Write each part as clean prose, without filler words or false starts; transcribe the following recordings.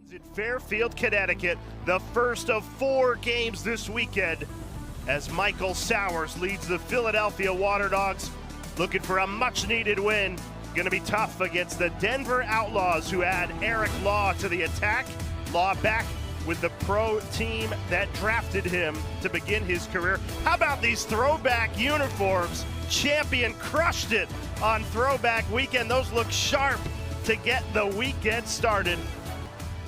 In Fairfield, Connecticut, the first of 4 games this weekend as Michael Sowers leads the Philadelphia Waterdogs, looking for a much-needed win. Going to be tough against the Denver Outlaws, who add Eric Law to the attack. Law back with the pro team that drafted him to begin his career. How about these throwback uniforms? Champion crushed it on Throwback weekend. Those look sharp to get the weekend started.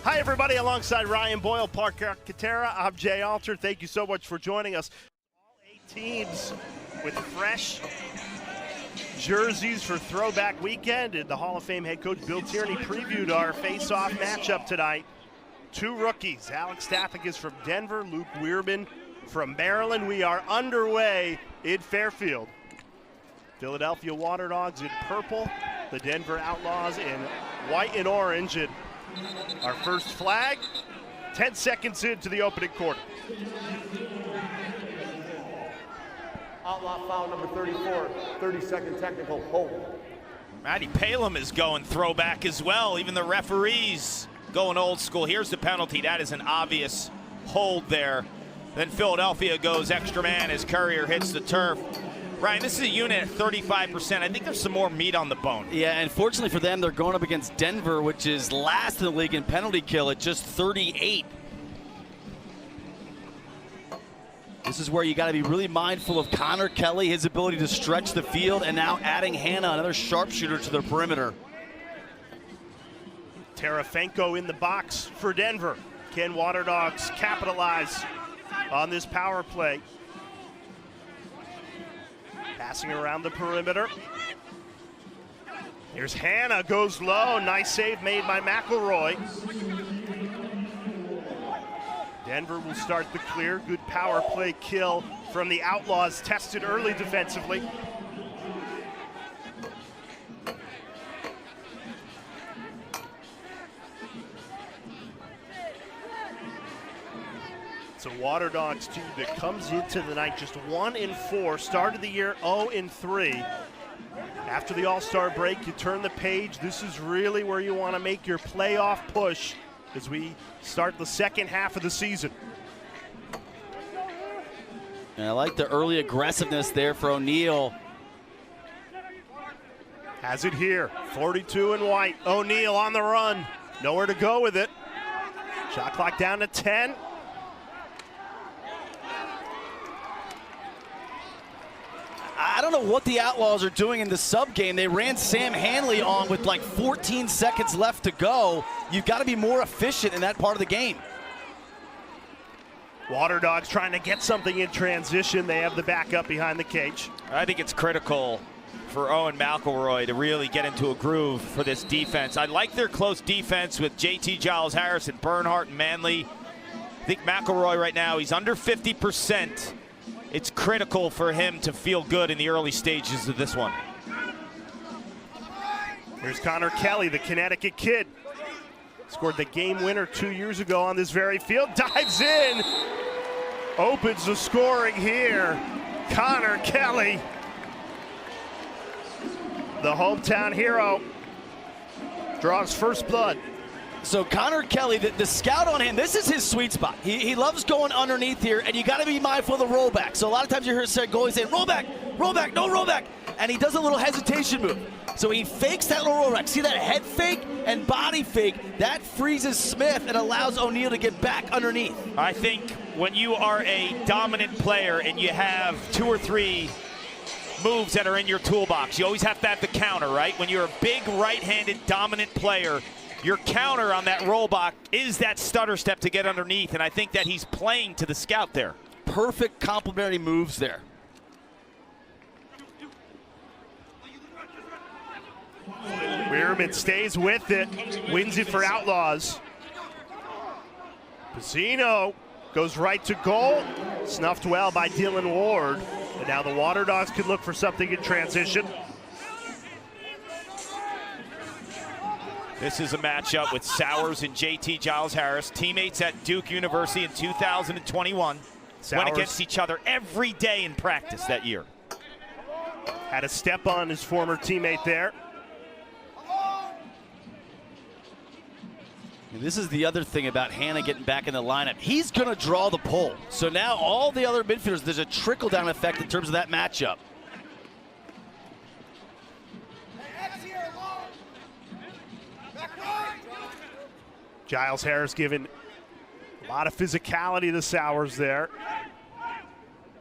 Hi, everybody. Alongside Ryan Boyle, Carcaterra, I'm Jay Alter. Thank you so much for joining us. All 8 teams with fresh jerseys for Throwback weekend. And the Hall of Fame head coach Bill Tierney previewed our face-off matchup tonight. 2 rookies. Alex Stathak is from Denver, Luke Weirman from Maryland. We are underway in Fairfield. Philadelphia Waterdogs in purple, the Denver Outlaws in white and orange. And our first flag, 10 seconds into the opening quarter. Outlaw foul number 34, 30-second technical hold. Matty Palem is going throwback as well. Even the referees going old school. Here's the penalty. That is an obvious hold there. Then Philadelphia goes extra man as Courier hits the turf. Ryan, this is a unit at 35%. I think there's some more meat on the bone. Yeah, and fortunately for them, they're going up against Denver, which is last in the league in penalty kill at just 38. This is where you got to be really mindful of Connor Kelly, his ability to stretch the field, and now adding Hannah, another sharpshooter, to the perimeter. Tarafenko in the box for Denver. Can Waterdogs capitalize on this power play? Passing around the perimeter. Here's Hannah, goes low. Nice save made by McElroy. Denver will start the clear. Good power play kill from the Outlaws, tested early defensively. It's a Waterdogs team that comes into the night just 1-4, started the year 0-3. After the All-Star break, you turn the page. This is really where you want to make your playoff push as we start the second half of the season. And I like the early aggressiveness there for O'Neal. Has it here, 42 in white. O'Neal on the run, nowhere to go with it. Shot clock down to 10. I don't know what the Outlaws are doing in the sub game. They ran Sam Hanley on with like 14 seconds left to go. You've got to be more efficient in that part of the game. Waterdogs trying to get something in transition. They have the backup behind the cage. I think it's critical for Owen McElroy to really get into a groove for this defense. I like their close defense with JT Giles Harris and Bernhardt and Manley. I think McElroy right now, he's under 50%. It's critical for him to feel good in the early stages of this one. Here's Connor Kelly, the Connecticut kid. Scored the game winner 2 years ago on this very field. Dives in, opens the scoring here. Connor Kelly, the hometown hero, draws first blood. So Connor Kelly, the scout on him, this is his sweet spot. He loves going underneath here, and you got to be mindful of the rollback. So a lot of times you hear goalies saying, rollback, rollback, no rollback. And he does a little hesitation move. So he fakes that little rollback. See that head fake and body fake? That freezes Smith and allows O'Neal to get back underneath. I think when you are a dominant player and you have 2 or 3 moves that are in your toolbox, you always have to have the counter, right? When you're a big right-handed dominant player, your counter on that rollback is that stutter step to get underneath, and I think that he's playing to the scout there. Perfect complementary moves there. Weirman stays with it, wins it for Outlaws. Pizzino goes right to goal, snuffed well by Dylan Ward. And now the Waterdogs could look for something in transition. This is a matchup with Sowers and JT Giles Harris, teammates at Duke University in 2021. Went against each other every day in practice that year. Had a step on his former teammate there. And this is the other thing about Hannah getting back in the lineup. He's going to draw the pull. So now all the other midfielders, there's a trickle-down effect in terms of that matchup. Giles Harris giving a lot of physicality to Sowers there.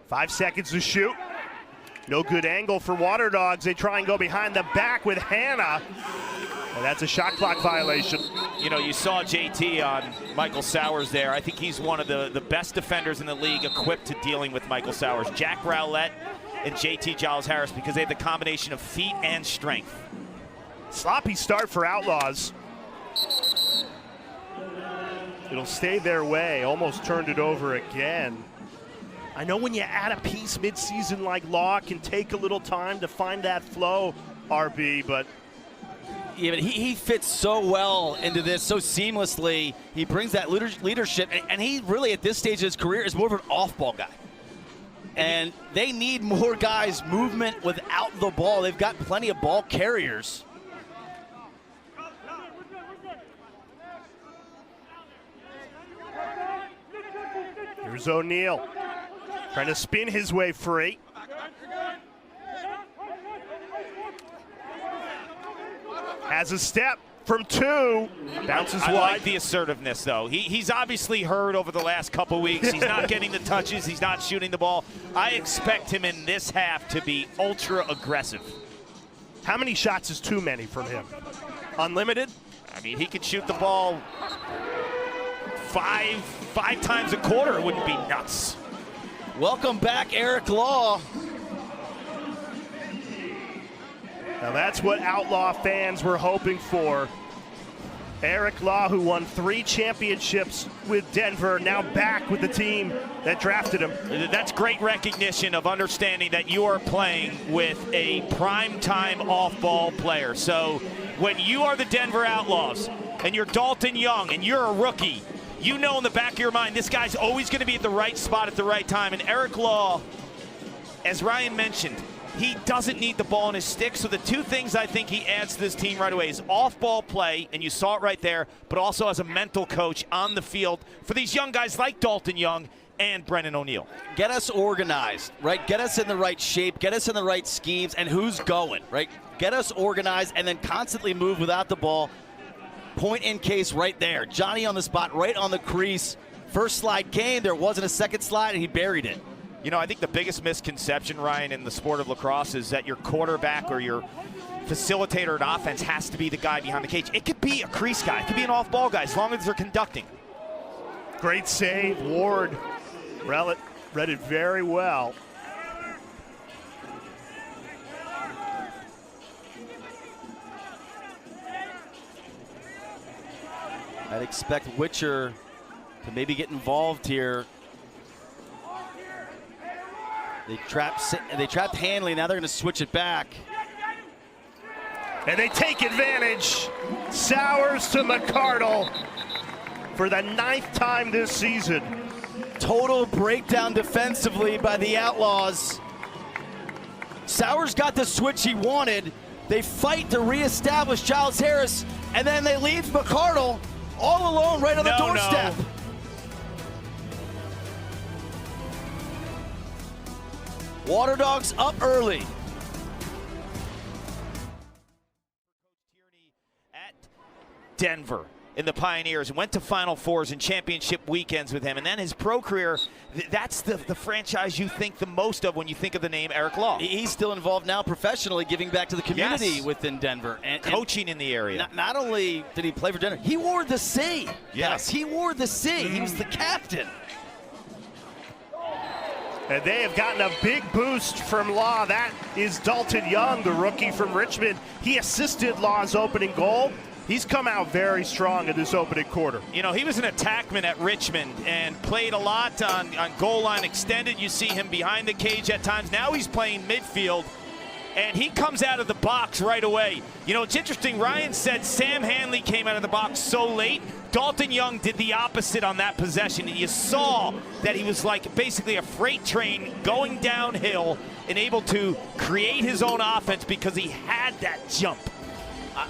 5 seconds to shoot. No good angle for Waterdogs. They try and go behind the back with Hannah. And that's a shot clock violation. You know, you saw JT on Michael Sowers there. I think he's one of the best defenders in the league equipped to dealing with Michael Sowers. Jack Rowlett and JT Giles Harris, because they have the combination of feet and strength. Sloppy start for Outlaws. It'll stay their way. Almost turned it over again. I know when you add a piece mid-season like Law, it can take a little time to find that flow, RB, but yeah, but he fits so well into this so seamlessly. He brings that leadership, and he really at this stage of his career is more of an off-ball guy. And they need more guys movement without the ball. They've got plenty of ball carriers. Here's O'Neal trying to spin his way free. Has a step from 2. Bounces I wide. like the assertiveness, though. He's obviously hurt over the last couple weeks. He's not getting the touches. He's not shooting the ball. I expect him in this half to be ultra aggressive. How many shots is too many from him? Unlimited? I mean, he could shoot the ball five times a quarter. It wouldn't be nuts. Welcome back, Eric Law. Now that's what Outlaw fans were hoping for. Eric Law, who won 3 championships with Denver, now back with the team that drafted him. That's great recognition of understanding that you are playing with a prime-time off-ball player. So when you are the Denver Outlaws and you're Dalton Young and you're a rookie, you know in the back of your mind this guy's always going to be at the right spot at the right time. And Eric Law, as Ryan mentioned, he doesn't need the ball in his stick. So the 2 things I think he adds to this team right away is off-ball play, and you saw it right there, but also as a mental coach on the field for these young guys like Dalton Young and Brennan O'Neal. Get us organized, right? Get us in the right shape, get us in the right schemes, and who's going, right? Get us organized and then constantly move without the ball. Point in case right there. Johnny on the spot, right on the crease. First slide came, there wasn't a second slide, and he buried it. You know, I think the biggest misconception, Ryan, in the sport of lacrosse is that your quarterback or your facilitator in offense has to be the guy behind the cage. It could be a crease guy. It could be an off-ball guy as long as they're conducting. Great save. Ward read it very well. I'd expect Witcher to maybe get involved here. They trapped Hanley, now they're going to switch it back. And they take advantage. Sowers to McCardle for the 9th time this season. Total breakdown defensively by the Outlaws. Sowers got the switch he wanted. They fight to reestablish Giles Harris, and then they leave McCardle all alone right on the doorstep. No. Waterdogs up early. At Denver in the Pioneers and went to Final Fours and championship weekends with him. And then his pro career, that's the franchise you think the most of when you think of the name Eric Law. He's still involved now professionally, giving back to the community Yes. within Denver. And coaching in the area. Not only did he play for Denver, he wore the C. Yes. He wore the C. He was the captain. And they have gotten a big boost from Law. That is Dalton Young, the rookie from Richmond. He assisted Law's opening goal. He's come out very strong in this opening quarter. You know, he was an attackman at Richmond and played a lot on goal line extended. You see him behind the cage at times. Now he's playing midfield, and he comes out of the box right away. You know, it's interesting. Ryan said Sam Hanley came out of the box so late. Dalton Young did the opposite on that possession. You saw that he was like basically a freight train going downhill and able to create his own offense because he had that jump.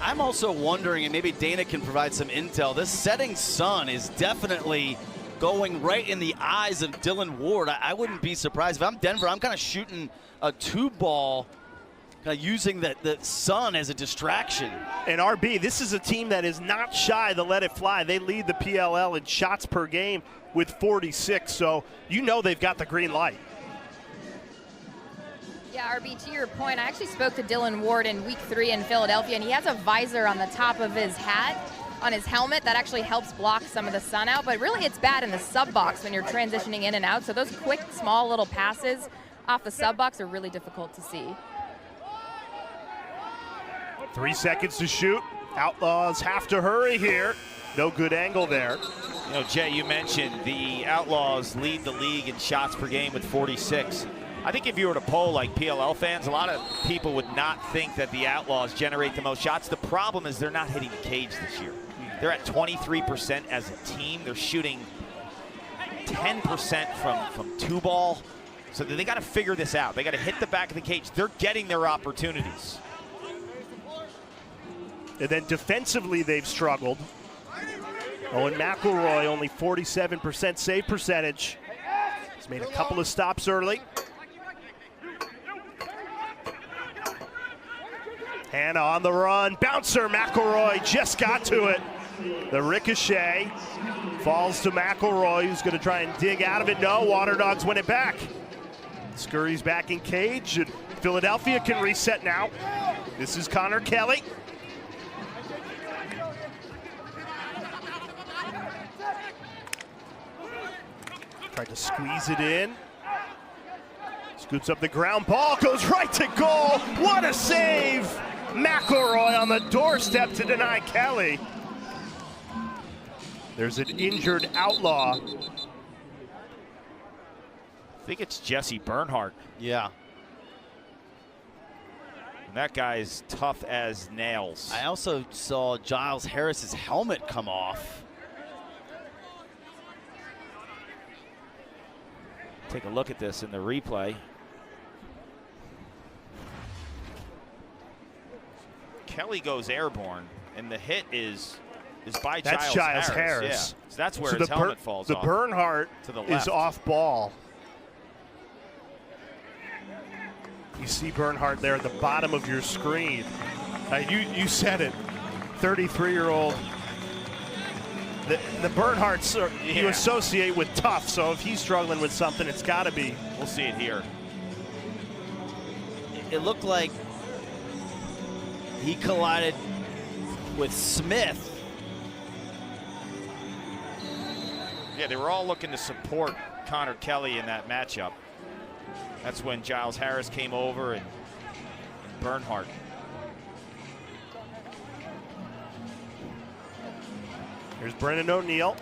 I'm also wondering, and maybe Dana can provide some intel, this setting sun is definitely going right in the eyes of Dylan Ward. I wouldn't be surprised. If I'm Denver, I'm kind of shooting a 2-ball, kind of using the sun as a distraction. And RB, this is a team that is not shy to let it fly. They lead the PLL in shots per game with 46, so you know they've got the green light. Yeah, RB, to your point, I actually spoke to Dylan Ward in week 3 in Philadelphia, and he has a visor on the top of his hat, on his helmet, that actually helps block some of the sun out. But really, it's bad in the sub box when you're transitioning in and out. So those quick, small little passes off the sub box are really difficult to see. 3 seconds to shoot. Outlaws have to hurry here. No good angle there. You know, Jay, you mentioned the Outlaws lead the league in shots per game with 46. I think if you were to poll like PLL fans, a lot of people would not think that the Outlaws generate the most shots. The problem is they're not hitting the cage this year. They're at 23% as a team. They're shooting 10% from 2-ball. So they got to figure this out. They got to hit the back of the cage. They're getting their opportunities. And then defensively, they've struggled. Owen McElroy, only 47% save percentage. He's made a couple of stops early. Hannah on the run. Bouncer, McElroy just got to it. The ricochet falls to McElroy, who's going to try and dig out of it. No, Waterdogs win it back. Scurry's back in cage, and Philadelphia can reset now. This is Connor Kelly. Tried to squeeze it in. Scoots up the ground ball, goes right to goal. What a save! McElroy on the doorstep to deny Kelly. There's an injured Outlaw. I think it's Jesse Bernhardt. Yeah. And that guy's tough as nails. I also saw Giles Harris's helmet come off. Take a look at this in the replay. Kelly goes airborne, and the hit is by That's Giles Harris. Yeah. So that's where his helmet falls off. The Bernhardt to the left. is off ball. You see Bernhardt there at the bottom of your screen. You said it. 33-year-old. The Bernhardts you associate with tough, so if he's struggling with something, it's got to be. We'll see it here. It looked like he collided with Smith. Yeah, they were all looking to support Connor Kelly in that matchup. That's when Giles Harris came over and Bernhardt. Here's Brennan O'Neill.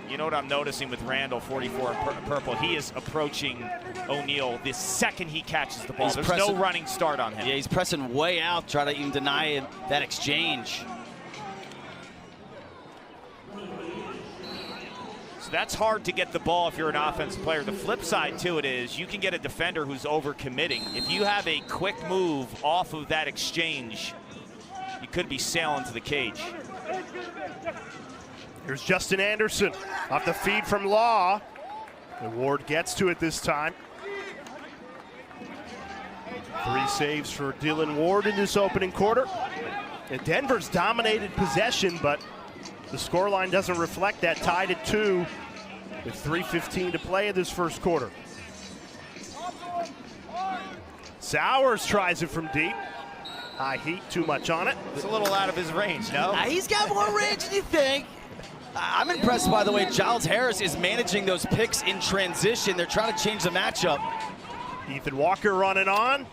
You know what I'm noticing with Randall, 44 in purple? He is approaching O'Neill the second he catches the ball. There's no running start on him. Yeah, he's pressing way out, trying to even deny that exchange. So that's hard to get the ball if you're an offensive player. The flip side to it is you can get a defender who's overcommitting. If you have a quick move off of that exchange, you could be sailing to the cage. Here's Justin Anderson off the feed from Law. And Ward gets to it this time. 3 saves for Dylan Ward in this opening quarter. And Denver's dominated possession, but the scoreline doesn't reflect that. Tied at 2 with 3:15 to play in this first quarter. Sowers tries it from deep. High heat, too much on it. It's a little out of his range, no? He's got more range than you think. I'm impressed, by the way, Giles Harris is managing those picks in transition. They're trying to change the matchup. Ethan Walker running on.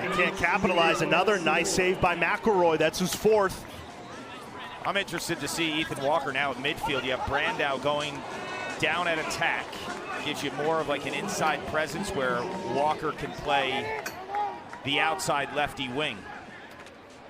He can't capitalize. Another nice save by McElroy. That's his 4th. I'm interested to see Ethan Walker now at midfield. You have Brandow going down at attack. Gives you more of like an inside presence where Walker can play the outside lefty wing.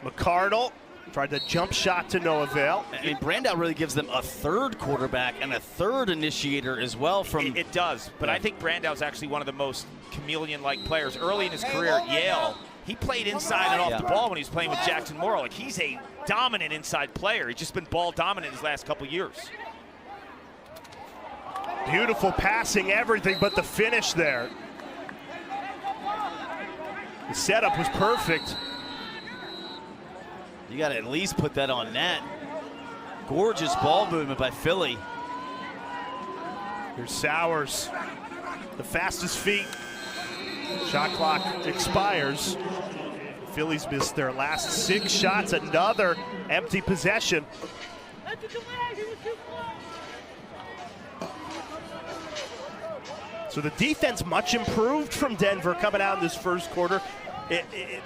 McCardle tried the jump shot to no avail. And Brandow really gives them a 3rd quarterback and a 3rd initiator as well. From It does, but I think Brandow's actually one of the most chameleon-like players. Early in his career at Yale, he played inside and off the ball when he was playing with Jackson Morrill. Like, he's a dominant inside player. He's just been ball dominant his last couple years. Beautiful passing, everything but the finish there. The setup was perfect. You got to at least put that on net. Gorgeous ball movement by Philly. Here's Sowers, the fastest feet. Shot clock expires. Phillies missed their last 6 shots, another empty possession. So the defense much improved from Denver coming out in this first quarter.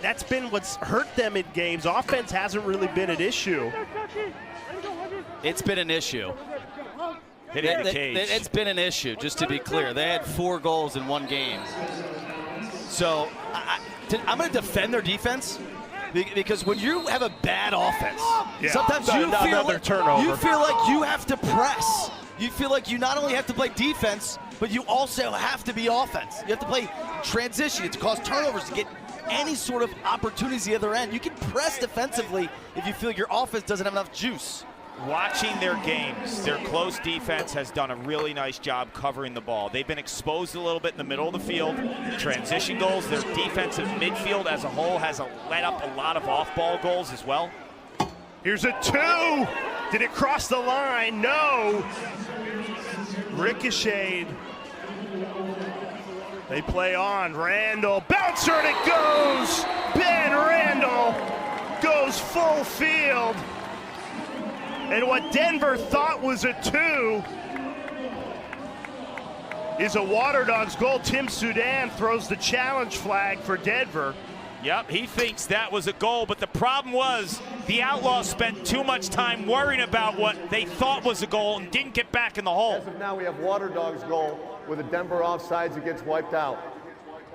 That's been what's hurt them in games. Offense hasn't really been an issue. It's been an issue. Hitting the cage. It's been an issue, just to be clear. They had 4 goals in 1 game. So I'm going to defend their defense, because when you have a bad offense, sometimes you feel like you have to press. You feel like you not only have to play defense, but you also have to be offense. You have to play transition to cause turnovers, to get any sort of opportunities the other end. You can press defensively if you feel your offense doesn't have enough juice. Watching their games, their close defense has done a really nice job covering the ball. They've been exposed a little bit in the middle of the field. Transition goals, their defensive midfield as a whole has let up a lot of off-ball goals as well. Here's a 2. Did it cross the line? No. Ricocheted. They play on. Randall, bouncer, and it goes. Ben Randall goes full field. And what Denver thought was a 2 is a Waterdogs goal. Tim Sudan throws the challenge flag for Denver. Yep, he thinks that was a goal, but the problem was the Outlaws spent too much time worrying about what they thought was a goal and didn't get back in the hole. As of now, we have Waterdogs goal with a Denver offsides. It gets wiped out.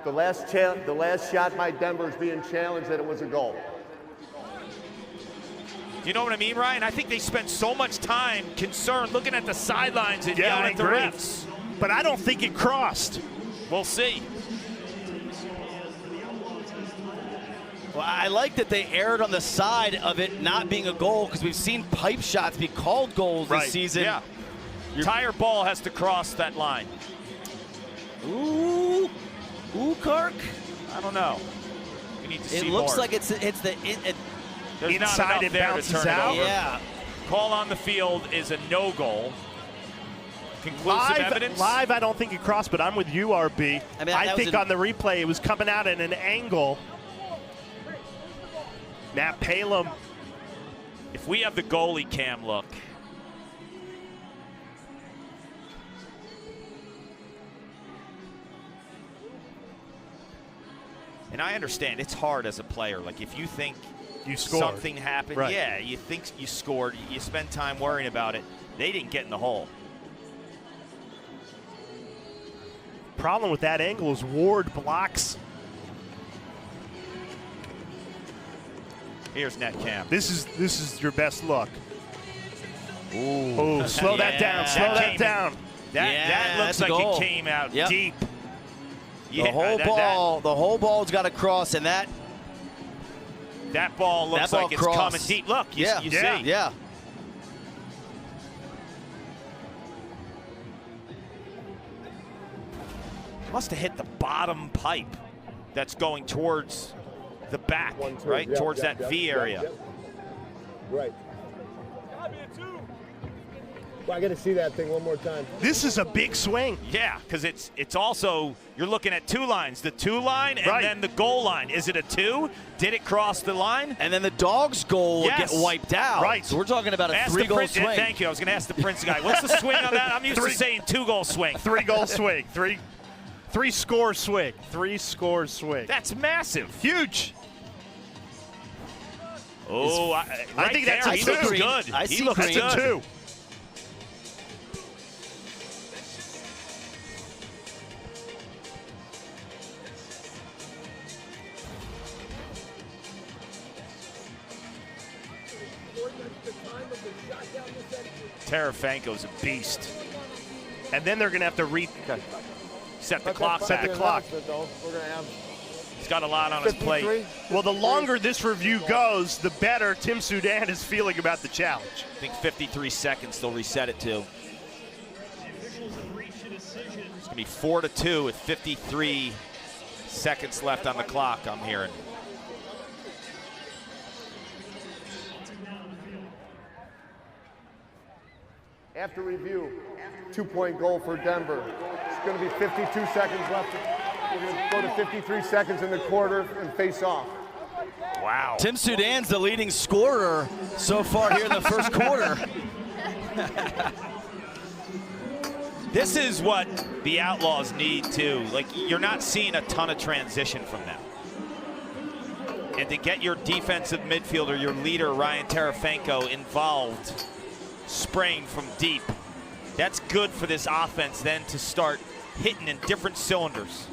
The last shot by Denver is being challenged that it was a goal. Do you know what I mean, Ryan? I think they spent so much time concerned looking at the sidelines and yelling at the refs. But I don't think it crossed. We'll see. Well, I like that they erred on the side of it not being a goal, because we've seen pipe shots be called goals this season. Yeah. Your tire ball has to cross that line. Ooh, Kark. I don't know. We need to see more. It looks like it's the There's inside, it bounces out. Yeah. Call on the field is a no goal. Conclusive evidence. Live, I don't think it crossed, but I'm with you, RB. I think on the replay it was coming out at an angle. Matt Palum. If we have the goalie cam look. And I understand it's hard as a player. Like, if you think you scored, something happened, yeah, you think you scored, you spend time worrying about it. They didn't get in the hole. Problem with that angle is Ward blocks. Here's net cam. This is your best look. Ooh, slow that down. Slow that down. That looks like it came out deep. The whole ball's got to cross, and that ball looks like it's coming deep. Look, you see. Yeah. Must have hit the bottom pipe that's going towards the back, right? Towards that V area. Right. Well, I got to see that thing one more time. This is a big swing. Yeah, because it's also, you're looking at 2 lines. The 2 line and then the goal line. Is it a 2? Did it cross the line? And then the Dogs' goal will get wiped out. Right. So we're talking about a 3-goal swing. Thank you. I was going to ask the Prince guy. What's the swing on that? I'm used to saying 2-goal swing. 3-goal swing. Three-score swing. 3-score swing. That's massive. Huge. Oh, I think that's a 2. He looks good. He looks That's a 2. Tarafanko's a beast. And then they're going to have to set the clock back. Set the clock. We're going to have He's got a lot on his plate. Well, the longer this review goes, the better Tim Soudan is feeling about the challenge. I think 53 seconds they'll reset it to. It's gonna be 4-2 with 53 seconds left on the clock, I'm hearing. After review, 2-point goal for Denver. It's going to be 52 seconds left. We're going to go to 53 seconds in the quarter and face off. Wow. Tim Soudan's the leading scorer so far here in the first quarter. This is what the Outlaws need too. Like, you're not seeing a ton of transition from them. And to get your defensive midfielder, your leader, Ryan Terefenko, involved, spraying from deep, that's good for this offense then to start hitting in different cylinders.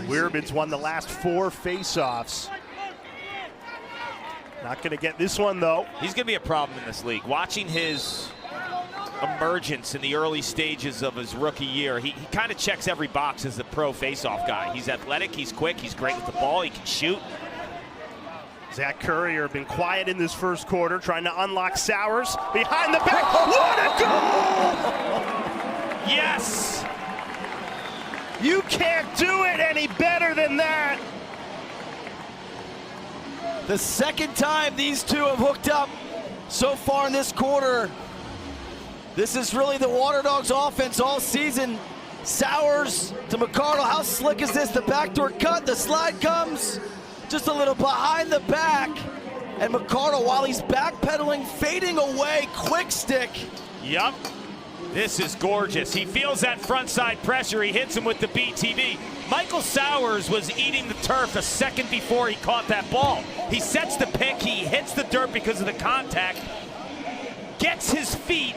Weirman's won the last 4 face-offs. Not going to get this one, though. He's going to be a problem in this league. Watching his emergence in the early stages of his rookie year, he kind of checks every box as a pro face-off guy. He's athletic, he's quick, he's great with the ball, he can shoot. Zach Currier been quiet in this first quarter, trying to unlock Sowers. Behind the back, what a goal! Yes! You can't do it any better than that. The second time these two have hooked up so far in this quarter. This is really the Waterdogs offense all season. Sowers to McCardle. How slick is this? The backdoor cut, the slide comes just a little behind the back. And McCardle, while he's backpedaling, fading away, quick stick. Yup. This is gorgeous. He feels that front side pressure. He hits him with the BTV. Michael Sowers was eating the turf a second before he caught that ball. He sets the pick, he hits the dirt because of the contact, gets his feet,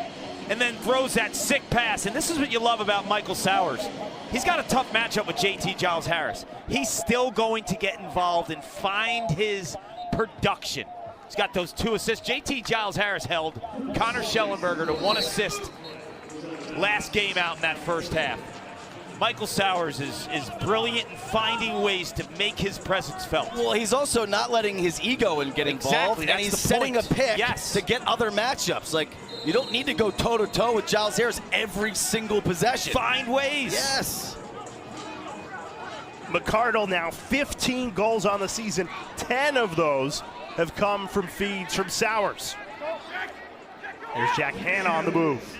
and then throws that sick pass. And this is what you love about Michael Sowers. He's got a tough matchup with JT Giles-Harris. He's still going to get involved and find his production. He's got those 2 assists. JT Giles-Harris held Connor Schellenberger to 1 assist last game out in that first half. Michael Sowers is brilliant in finding ways to make his presence felt. Well, he's also not letting his ego in get involved, Exactly, and he's setting a pick to get other matchups. Like, you don't need to go toe-to-toe with Giles Harris every single possession. Find ways. Yes. McCardle now 15 goals on the season. 10 of those have come from feeds from Sowers. There's Jack Hanna on the move.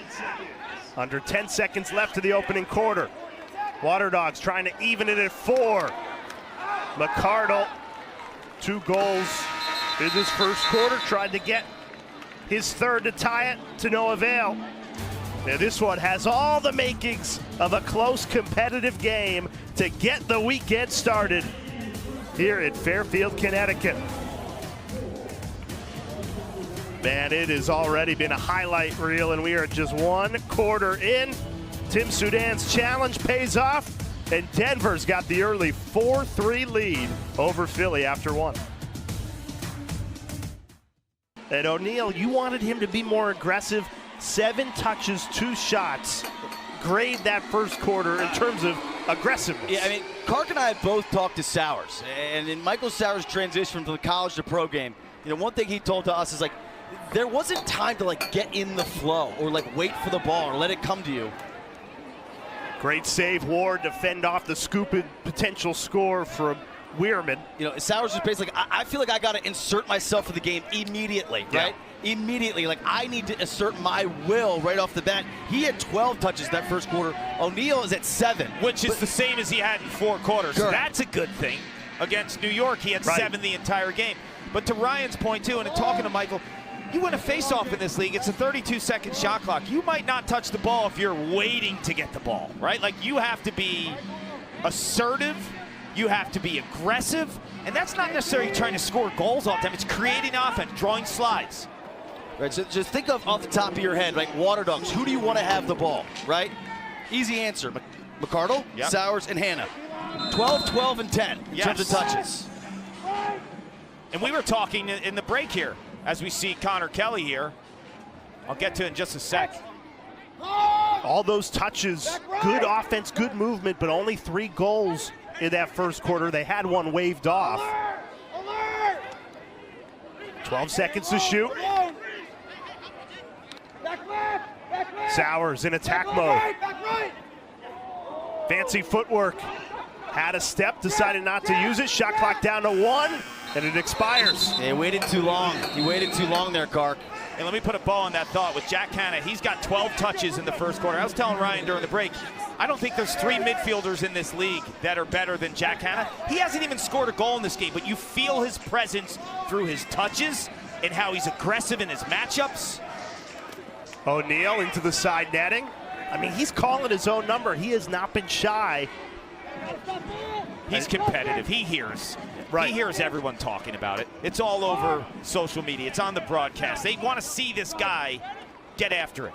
Under 10 seconds left to the opening quarter. Waterdogs trying to even it at 4. McCardle, 2 goals in this first quarter. Tried to get his third to tie it, to no avail. Now this one has all the makings of a close competitive game to get the weekend started here in Fairfield, Connecticut. Man, it has already been a highlight reel, and we are just 1 quarter in. Tim Soudan's challenge pays off, and Denver's got the early 4-3 lead over Philly after 1. And O'Neal, you wanted him to be more aggressive. 7 touches, 2 shots. Grade that first quarter in terms of aggressiveness. Yeah, I mean, Kark and I have both talked to Sowers, and in Michael Sowers' transition from the college to pro game, you know, one thing he told to us is, like, there wasn't time to, like, get in the flow or, like, wait for the ball or let it come to you. Great save, Ward, to fend off the scoop and potential score from Weirman. You know, Sowers is basically, I feel like I got to insert myself for the game immediately, right? Immediately, like, I need to assert my will right off the bat. He had 12 touches that first quarter. O'Neal is at 7. Which is the same as he had in 4 quarters. Sure. So that's a good thing. Against New York, he had 7 the entire game. But to Ryan's point, too, and in talking to Michael, you win a face-off in this league, it's a 32-second shot clock. You might not touch the ball if you're waiting to get the ball, right? Like, you have to be assertive, you have to be aggressive, and that's not necessarily trying to score goals all the time. It's creating offense, drawing slides. Right, so just think of off the top of your head, like, Waterdogs, who do you want to have the ball, right? Easy answer, McCardle, Sowers, and Hanna. 12, 12, and 10 in terms of touches. And we were talking in the break here, as we see Connor Kelly here. I'll get to it in just a sec. All those touches, good offense, good movement, but only 3 goals in that first quarter. They had one waved off. 12 seconds to shoot. Sowers in attack mode. Fancy footwork. Had a step, decided not to use it. Shot clock down to 1, and it expires. He waited too long. He waited too long there, Cark. And let me put a bow on that thought with Jack Hanna. He's got 12 touches in the first quarter. I was telling Ryan during the break, I don't think there's 3 midfielders in this league that are better than Jack Hanna. He hasn't even scored a goal in this game, but you feel his presence through his touches and how he's aggressive in his matchups. O'Neal into the side netting. I mean, he's calling his own number. He has not been shy. He's competitive. He hears. Right. He hears everyone talking about it. It's all over social media. It's on the broadcast. They want to see this guy get after it.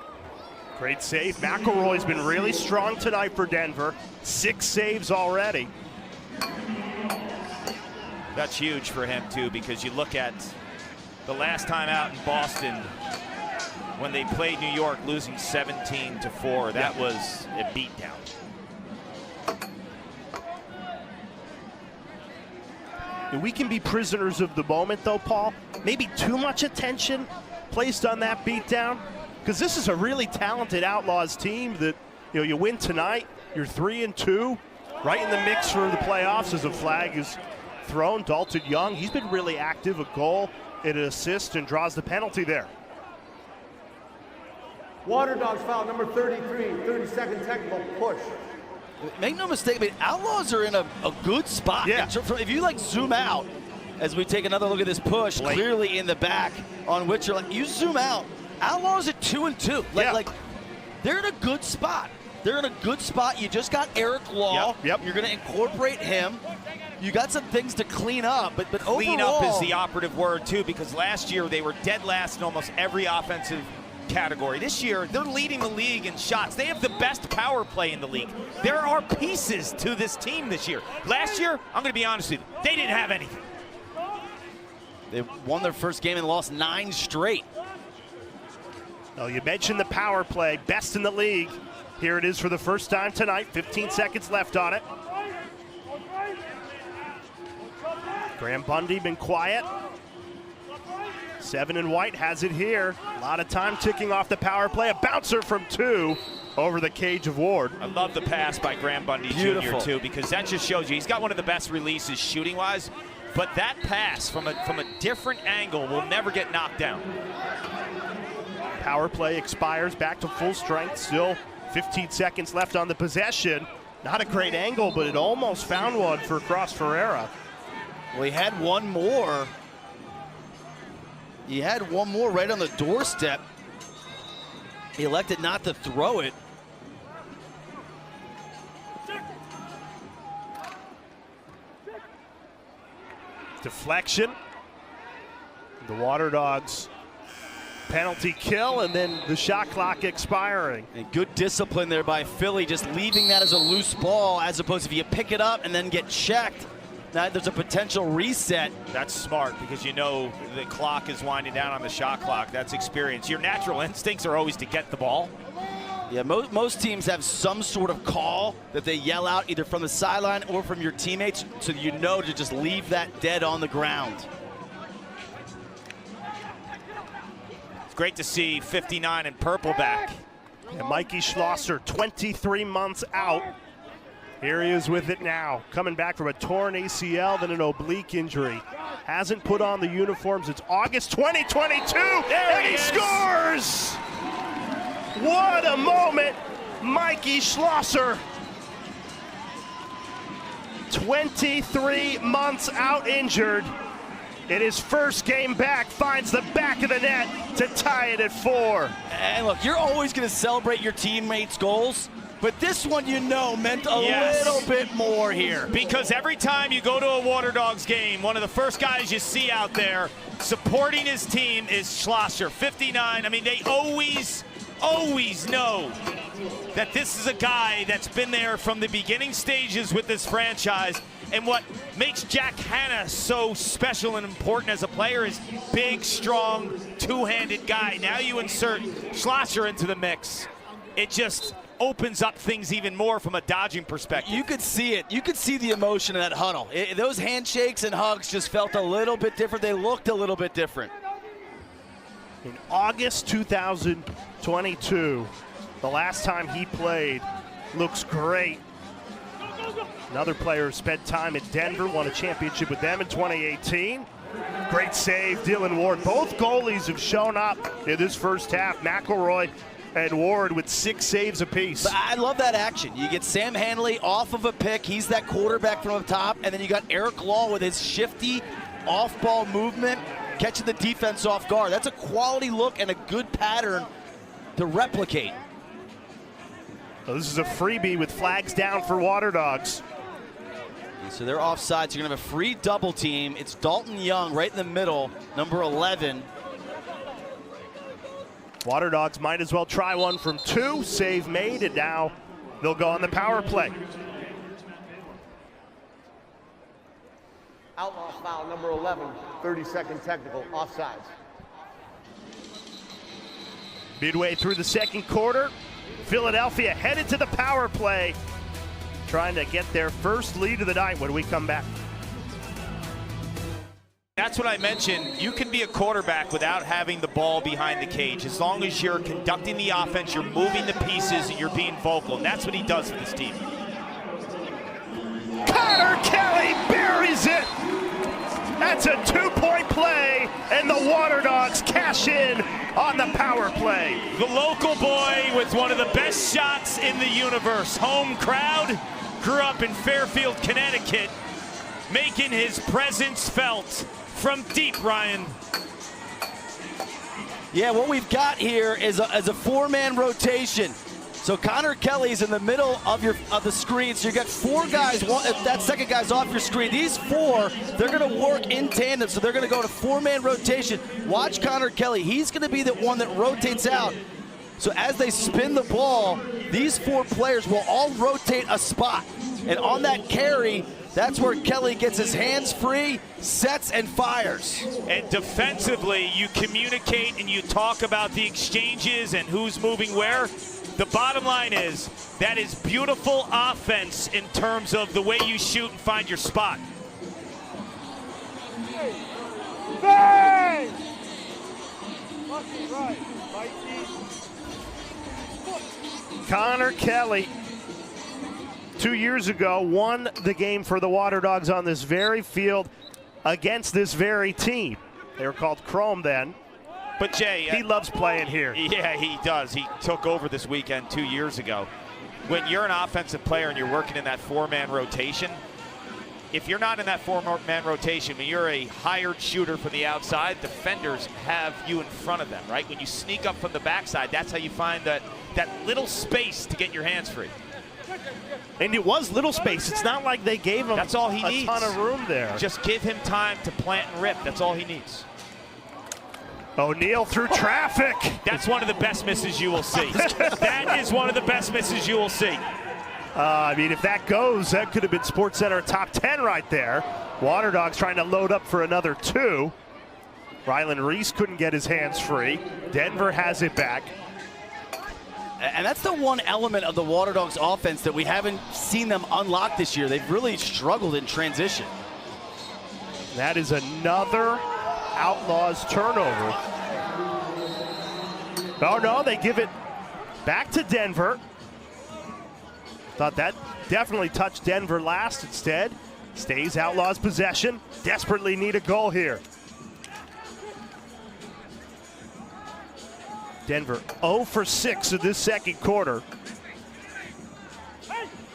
Great save. McElroy's been really strong tonight for Denver. 6 saves already. That's huge for him, too, because you look at the last time out in Boston when they played New York, losing 17-4. That was a beatdown. We can be prisoners of the moment, though, Paul. Maybe too much attention placed on that beatdown, because this is a really talented Outlaws team that, you win tonight, you're 3-2, right in the mix for the playoffs as a flag is thrown. Dalton Young, he's been really active, a goal, an assist, and draws the penalty there. Waterdogs foul number 33, 30-second technical push. Make no mistake, but Outlaws are in a good spot. Yeah. If you zoom out, as we take another look at this push, clearly in the back on which you zoom out, Outlaws at 2-2. They're in a good spot. They're in a good spot. You just got Eric Law. Yep. You're going to incorporate him. You got some things to clean up, but clean overall, up is the operative word, too, because last year they were dead last in almost every offensive category. This year, they're leading the league in shots. They have the best power play in the league. There are pieces to this team this year. Last year, I'm going to be honest with you, they didn't have anything. They won their first game and lost 9 straight. Oh, you mentioned the power play, best in the league. Here it is for the first time tonight, 15 seconds left on it. Graham Bundy been quiet. 7 and White has it here. A lot of time ticking off the power play. A bouncer from 2 over the cage of Ward. I love the pass by Graham Bundy Jr. too, because that just shows you he's got one of the best releases shooting-wise, but that pass from a different angle will never get knocked down. Power play expires, back to full strength. Still 15 seconds left on the possession. Not a great angle, but it almost found one for Cross Ferreira. Well, he had one more. He had one more right on the doorstep. He elected not to throw it. Deflection. The Waterdogs penalty kill, and then the shot clock expiring. And good discipline there by Philly, just leaving that as a loose ball, as opposed to if you pick it up and then get checked, now there's a potential reset. That's smart, because you know the clock is winding down on the shot clock. That's experience. Your natural instincts are always to get the ball. Yeah, most teams have some sort of call that they yell out either from the sideline or from your teammates, so that you know to just leave that dead on the ground. It's great to see 59 in purple back. And Mikey Schlosser, 23 months out. Here he is with it now, coming back from a torn ACL, then an oblique injury. Hasn't put on the uniforms. It's August 2022, and he scores! What a moment, Mikey Schlosser. 23 months out injured. In his first game back, finds the back of the net to tie it at 4. And look, you're always going to celebrate your teammates' goals, but this one, you know, meant a little bit more here. Because every time you go to a Waterdogs game, one of the first guys you see out there supporting his team is Schlosser, 59. I mean, they always know that this is a guy that's been there from the beginning stages with this franchise. And what makes Jack Hanna so special and important as a player is big, strong, two-handed guy. Now you insert Schlosser into the mix. it just opens up things even more from a dodging perspective. You could see it. You could see the emotion in that huddle. Those handshakes and hugs just felt a little bit different. They looked a little bit different. In August 2022, the last time he played, looks great. Another player who spent time in Denver, won a championship with them in 2018. Great save, Dylan Ward. Both goalies have shown up in this first half. McElroy and Ward with 6 saves apiece. But I love that action. You get Sam Hanley off of a pick. He's that quarterback from up top. And then you got Eric Law with his shifty off-ball movement, catching the defense off guard. That's a quality look and a good pattern to replicate. So this is a freebie with flags down for Waterdogs. So they're offsides. You're going to have a free double team. It's Dalton Young right in the middle, number 11. Waterdogs might as well try one from 2. Save made, and now they'll go on the power play. Outlaws foul number 11, 30-second technical, offsides. Midway through the second quarter, Philadelphia headed to the power play, trying to get their first lead of the night when we come back. That's what I mentioned. You can be a quarterback without having the ball behind the cage. As long as you're conducting the offense, you're moving the pieces, and you're being vocal. And that's what he does for this team. Connor Kelly buries it. That's a 2-point play, and the Waterdogs cash in on the power play. The local boy with one of the best shots in the universe. Home crowd, grew up in Fairfield, Connecticut, making his presence felt from deep, Ryan. Yeah, what we've got here is a 4-man rotation. So Connor Kelly's in the middle of the screen. So you got 4 guys. That second guy's off your screen. These 4, they're going to work in tandem. So they're going to go to 4-man rotation. Watch Connor Kelly. He's going to be the one that rotates out. So as they spin the ball, these 4 players will all rotate a spot. And on that carry, that's where Kelly gets his hands free, sets, and fires. And defensively, you communicate and you talk about the exchanges and who's moving where. The bottom line is, that is beautiful offense in terms of the way you shoot and find your spot. Hey! Connor Kelly, 2 years ago, won the game for the Waterdogs on this very field against this very team. They were called Chrome then. But Jay, he loves playing here. Yeah, he does. He took over this weekend 2 years ago. When you're an offensive player and you're working in that 4-man rotation, if you're not in that 4-man rotation, when you're a hired shooter from the outside, defenders have you in front of them, right? When you sneak up from the backside, that's how you find that little space to get your hands free. And it was little space. It's not like they gave him that's all he needs. A ton of room there. Just give him time to plant and rip. That's all he needs. O'Neal through traffic. That's one of the best misses you will see. That is one of the best misses you will see. I mean, if that goes, that could have been SportsCenter top 10 right there. Waterdogs trying to load up for another 2. Rylan Reese couldn't get his hands free. Denver has it back. And that's the one element of the Waterdogs offense that we haven't seen them unlock this year. They've really struggled in transition. That is another Outlaws turnover. Oh no, they give it back to Denver. Thought that definitely touched Denver last. Instead, stays Outlaws possession. Desperately need a goal here. Denver 0 for 6 in this second quarter.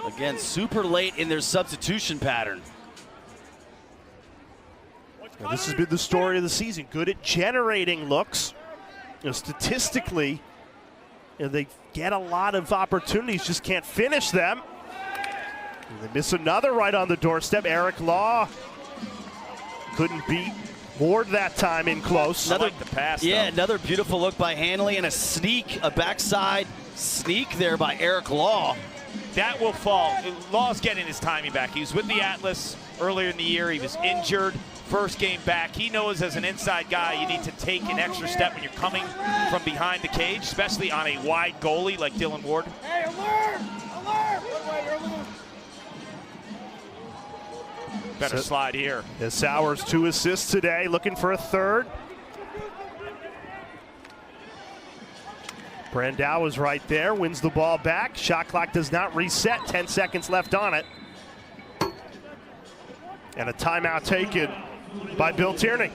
Again, super late in their substitution pattern. Now, this has been the story of the season. Good at generating looks. Statistically, they get a lot of opportunities, just can't finish them. And they miss another right on the doorstep. Eric Law couldn't beat Ward that time in close. I like the pass, yeah, though. Another beautiful look by Hanley and a sneak, a backside sneak there by Eric Law. that will fall. Law's getting his timing back. He was with the Atlas earlier in the year. He was injured. First game back. He knows as an inside guy you need to take an extra step when you're coming from behind the cage, especially on a wide goalie like Dylan Ward. Hey, alert! Alert! Better slide here. As Sowers 2 assists today, looking for a third. Brandau is right there, wins the ball back. Shot clock does not reset, 10 seconds left on it. And a timeout taken by Bill Tierney.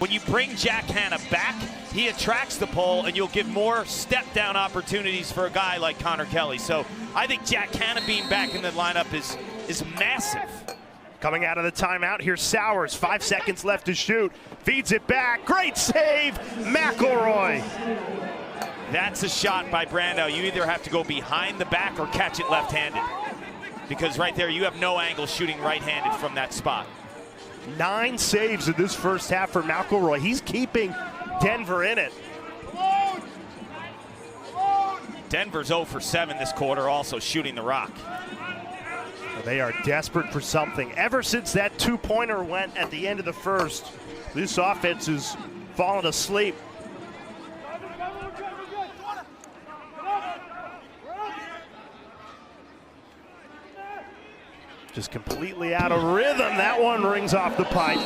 When you bring Jack Hanna back, he attracts the pole, and you'll give more step-down opportunities for a guy like Connor Kelly. So I think Jack Hanna being back in the lineup is massive. Coming out of the timeout, here's Sowers, 5 seconds left to shoot. Feeds it back, great save, McElroy. That's a shot by Brandau. You either have to go behind the back or catch it left-handed. Because right there, you have no angle shooting right-handed from that spot. 9 saves in this first half for McElroy. He's keeping Denver in it. Denver's 0 for 7 this quarter, also shooting the rock. They are desperate for something. Ever since that 2-pointer went at the end of the first, this offense has fallen asleep. Just completely out of rhythm. That one rings off the pipe.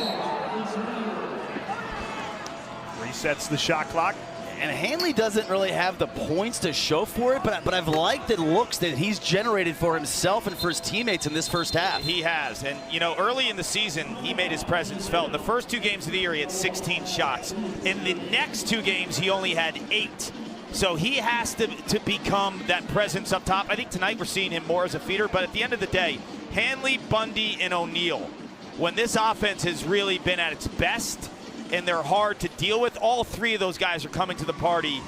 Resets the shot clock. And Hanley doesn't really have the points to show for it, but I've liked the looks that he's generated for himself and for his teammates in this first half. He has, and you know, early in the season, he made his presence felt. In the first 2 games of the year, he had 16 shots. In the next 2 games, he only had 8. So he has to become that presence up top. I think tonight we're seeing him more as a feeder, but at the end of the day, Hanley, Bundy, and O'Neal, when this offense has really been at its best, and they're hard to deal with, all 3 of those guys are coming to the party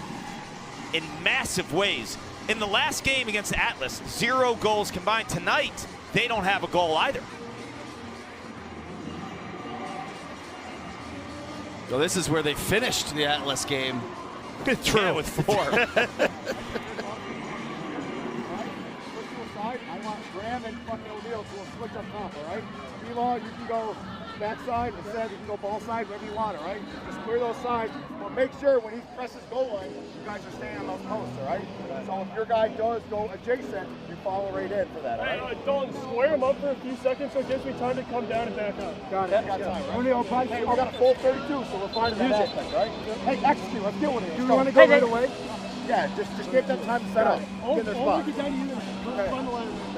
in massive ways. In the last game against Atlas, 0 goals combined. Tonight, they don't have a goal either. So this is where they finished the Atlas game. True. Yeah, with 4. I want Graham and fucking O'Neal to switch up top, all right? Meanwhile, you can go backside, instead you can go ball side, wherever you want, all right? Just clear those sides, but make sure when he presses goal line, you guys are staying on those posts, all right? So if your guy does go adjacent, you follow right in for that, all right? Don't square him up for a few seconds so it gives me time to come down and back up. Got it, got time, right? O'Neal, hey, we got a full 32, so we're fine in that aspect, right? Hey, execute, let's deal with it. Do you want to go right away? Yeah, just give them time to set up. Get their spot.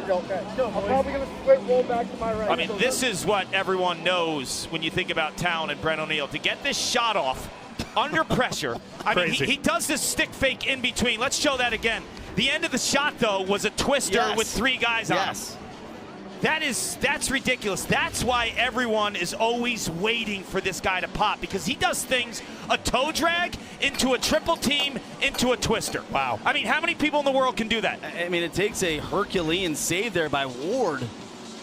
Okay. I'm probably going to split roll back to my right. I mean, this is what everyone knows when you think about Town and Brent O'Neal. To get this shot off under pressure. I mean, he does this stick fake in between. Let's show that again. The end of the shot, though, was a twister with 3 guys on him. That's ridiculous. That's why everyone is always waiting for this guy to pop, because he does things, a toe drag into a triple team into a twister. Wow. I mean, how many people in the world can do that? I mean, it takes a Herculean save there by Ward.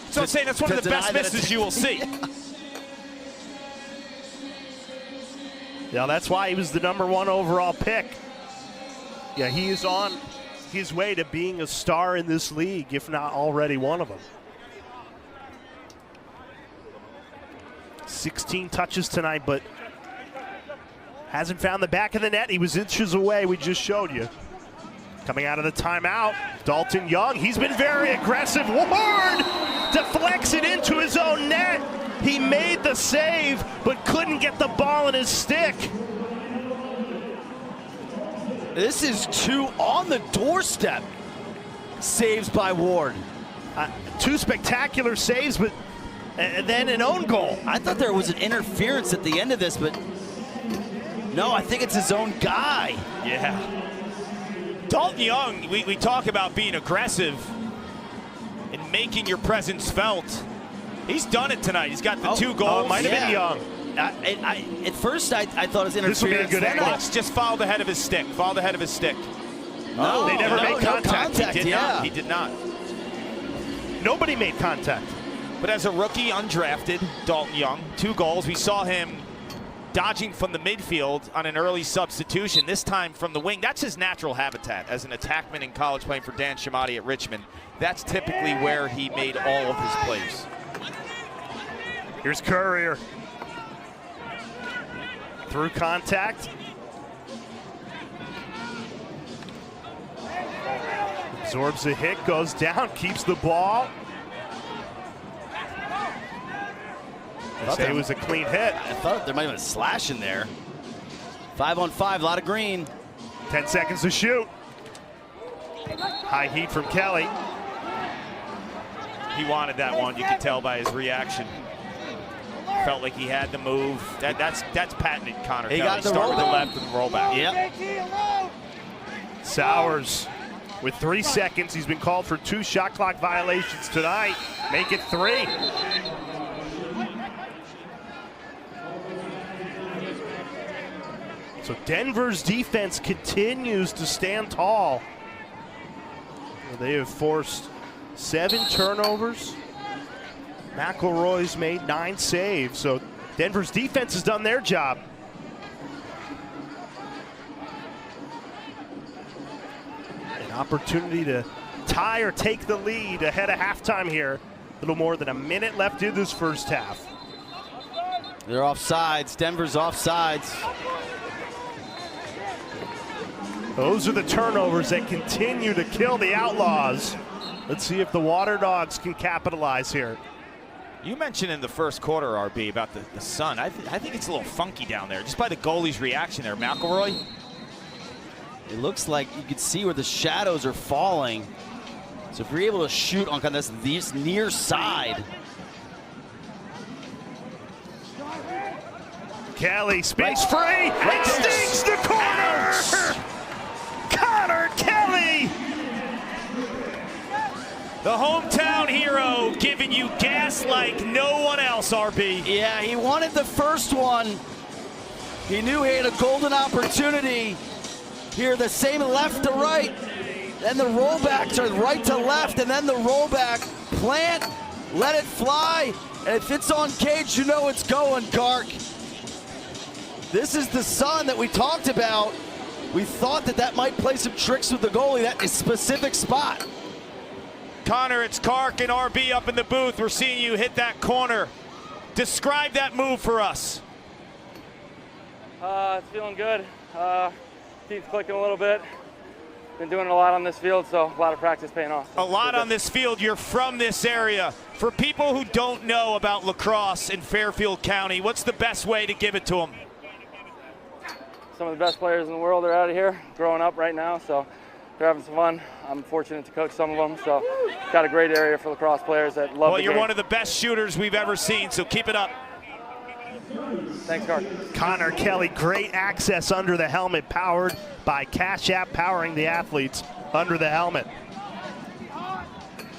So I'm saying that's one of the best misses you will see. Yeah, that's why he was the #1 overall pick. Yeah, he is on his way to being a star in this league, if not already one of them. 16 touches tonight, but hasn't found the back of the net. He was inches away, we just showed you. Coming out of the timeout, Dalton Young, he's been very aggressive. Ward deflects it into his own net. He made the save, but couldn't get the ball in his stick. This is 2 on the doorstep saves by Ward. 2 spectacular saves, but then an own goal. I thought there was an interference at the end of this, but no, I think it's his own guy. Yeah. Dalton Young, we talk about being aggressive and making your presence felt. He's done it tonight. He's got the 2 goals. Might have been Young. At first, I thought it was interference. This would be a good angle. Just follow the head of his stick. Follow the head of his stick. No, they never made contact. He did not. He did not. Nobody made contact. But as a rookie, undrafted, Dalton Young, 2 goals. We saw him dodging from the midfield on an early substitution, this time from the wing. That's his natural habitat as an attackman in college playing for Dan Shamati at Richmond. That's typically where he made all of his plays. Here's Courier. Through contact. Absorbs a hit, goes down, keeps the ball. They say it was a clean hit. I thought there might have been a slash in there. 5-on-5, a lot of green. 10 seconds to shoot. High heat from Kelly. He wanted that one, you could tell by his reaction. Felt like he had to move. That's patented Connor He Kelly. got the Start with the roll. left and roll back. Yep. Sowers with 3 seconds. He's been called for 2 shot clock violations tonight. Make it 3. So Denver's defense continues to stand tall. They have forced 7 turnovers. McElroy's made 9 saves. So Denver's defense has done their job. An opportunity to tie or take the lead ahead of halftime here. A little more than a minute left in this first half. They're offsides. Denver's offsides. Those are the turnovers that continue to kill the Outlaws. Let's see if the Waterdogs can capitalize here. You mentioned in the first quarter, RB, about the sun. I think it's a little funky down there, just by the goalie's reaction there. McElroy. It looks like you could see where the shadows are falling. So if you're able to shoot on kind of this near side. Kelly, space free, and stings the corner! Connor Kelly! The hometown hero giving you gas like no one else, RB. Yeah, he wanted the first one. He knew he had a golden opportunity. Here, the same left to right. Then the rollbacks are right to left, and then the rollback. Plant, let it fly, and if it's on cage, you know it's going, Gark. This is the sun that we talked about. We thought that might play some tricks with the goalie, that is specific spot. Connor, it's Kark and RB up in the booth. We're seeing you hit that corner. Describe that move for us. It's feeling good. Team's clicking a little bit. Been doing a lot on this field, so a lot of practice paying off. A lot on this field. You're from this area. For people who don't know about lacrosse in Fairfield County, what's the best way to give it to them? Some of the best players in the world are out of here, growing up right now, so they're having some fun. I'm fortunate to coach some of them, so got a great area for lacrosse players that love the game. Well, you're one of the best shooters we've ever seen, so keep it up. Thanks, Carl. Connor Kelly, great access under the helmet, powered by Cash App, powering the athletes under the helmet.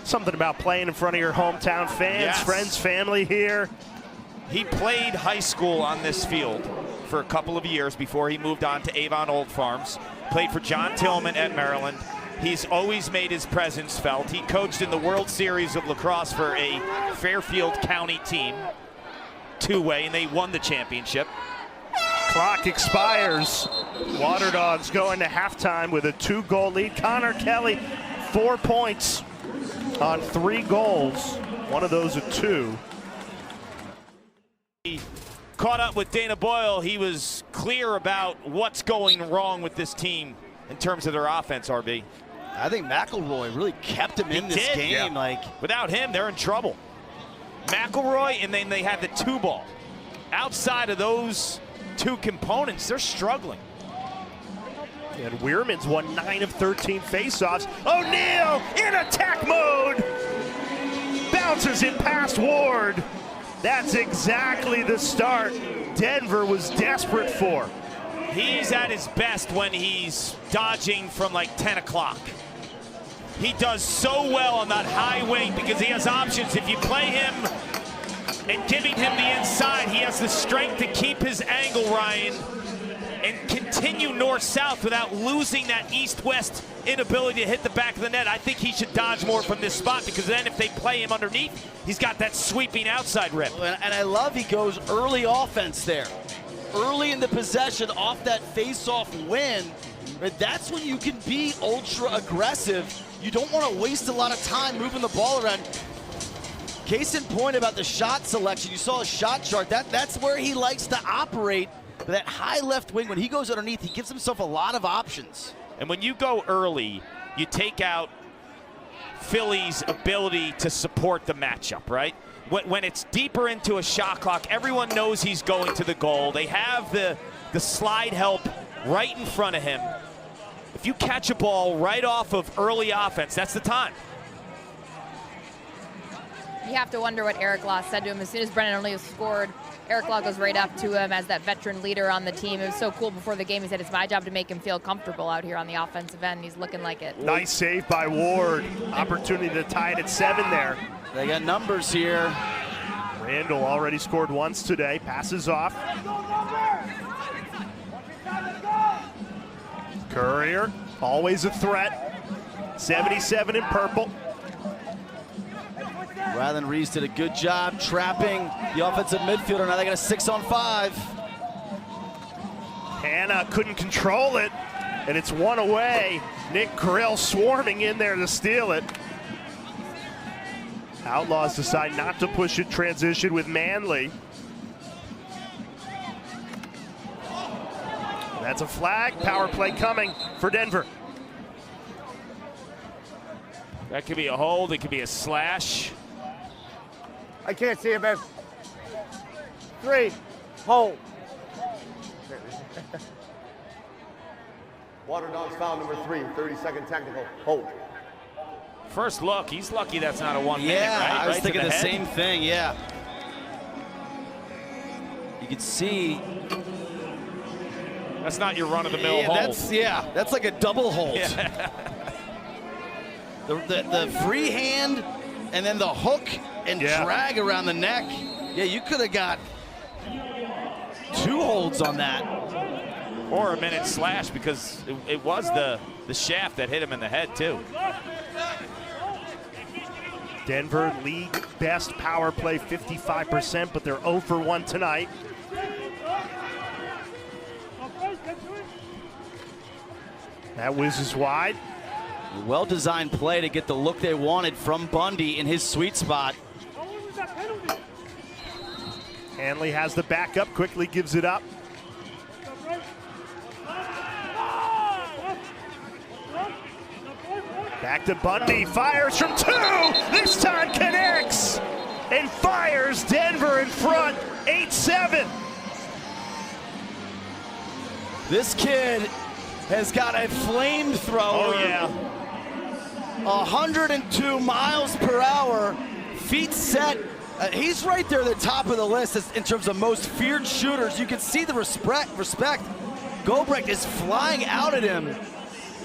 Something about playing in front of your hometown fans, Yes. friends, family here. He played high school on this field for a couple of years before he moved on to Avon Old Farms. Played for John Tillman at Maryland. He's always made his presence felt. He coached in the World Series of Lacrosse for a Fairfield County team, two-way, and they won the championship. Clock expires. Waterdogs go into halftime with a 2-goal lead. Connor Kelly, 4 points on 3 goals. One of those a 2. He caught up with Dana Boyle. He was clear about what's going wrong with this team in terms of their offense, RB. I think McElroy really kept him in this game. Yeah. Like, without him, they're in trouble. McElroy, and then they had the 2-ball. Outside of those 2 components, they're struggling. And Weirman's won 9 of 13 faceoffs. O'Neal in attack mode. Bounces it past Ward. That's exactly the start Denver was desperate for. He's at his best when he's dodging from like 10 o'clock. He does so well on that high wing because he has options. If you play him and giving him the inside, he has the strength to keep his angle, Ryan, and continue north-south without losing that east-west inability to hit the back of the net. I think he should dodge more from this spot because then if they play him underneath, he's got that sweeping outside rip. and I love he goes early offense there. early in the possession off that face-off win, right, that's when you can be ultra aggressive. You don't want to waste a lot of time moving the ball around. Case in point about the shot selection, you saw a shot chart. That's where he likes to operate. But that high left wing, when he goes underneath, he gives himself a lot of options. And when you go early, you take out Philly's ability to support the matchup, right? When it's deeper into a shot clock, everyone knows he's going to the goal. They have the slide help right in front of him. If you catch a ball right off of early offense, that's the time. You have to wonder what Eric Law said to him. As soon as Brendan O'Neill scored, Eric Law goes right up to him as that veteran leader on the team. It was so cool before the game. He said, it's my job to make him feel comfortable out here on the offensive end. He's looking like it. Nice save by Ward. Opportunity to tie it at 7 there. They got numbers here. Randall already scored once today. Passes off. Courier, always a threat. 77 in purple. Rylan Reese did a good job trapping the offensive midfielder. Now they got a 6-on-5. Hanna couldn't control it, and it's one away. Nick Krill swarming in there to steal it. Outlaws decide not to push it, transition with Manley. That's a flag, power play coming for Denver. That could be a hold, it could be a slash. I can't see it, man. 3, hold. Waterdogs foul number 3, 30-second technical, hold. First look, he's lucky that's not a 1 minute, right? I was right thinking the head. same thing, yeah. You can see. That's not your run-of-the-mill hold. That's like a double hold. Yeah. the free hand and then the hook and drag around the neck. Yeah, you could have got 2 holds on that. Or a minute slash, because it was the shaft that hit him in the head, too. Denver league best power play, 55%, but they're 0 for 1 tonight. That whizzes wide. Well-designed play to get the look they wanted from Bundy in his sweet spot. Hanley has the backup, quickly gives it up. Back to Bundy, fires from 2, this time connects, and fires Denver in front, 8-7. This kid has got a flamethrower. Oh yeah. 102 miles per hour, feet set. He's right there at the top of the list in terms of most feared shooters. You can see the respect. Gobrecht is flying out at him,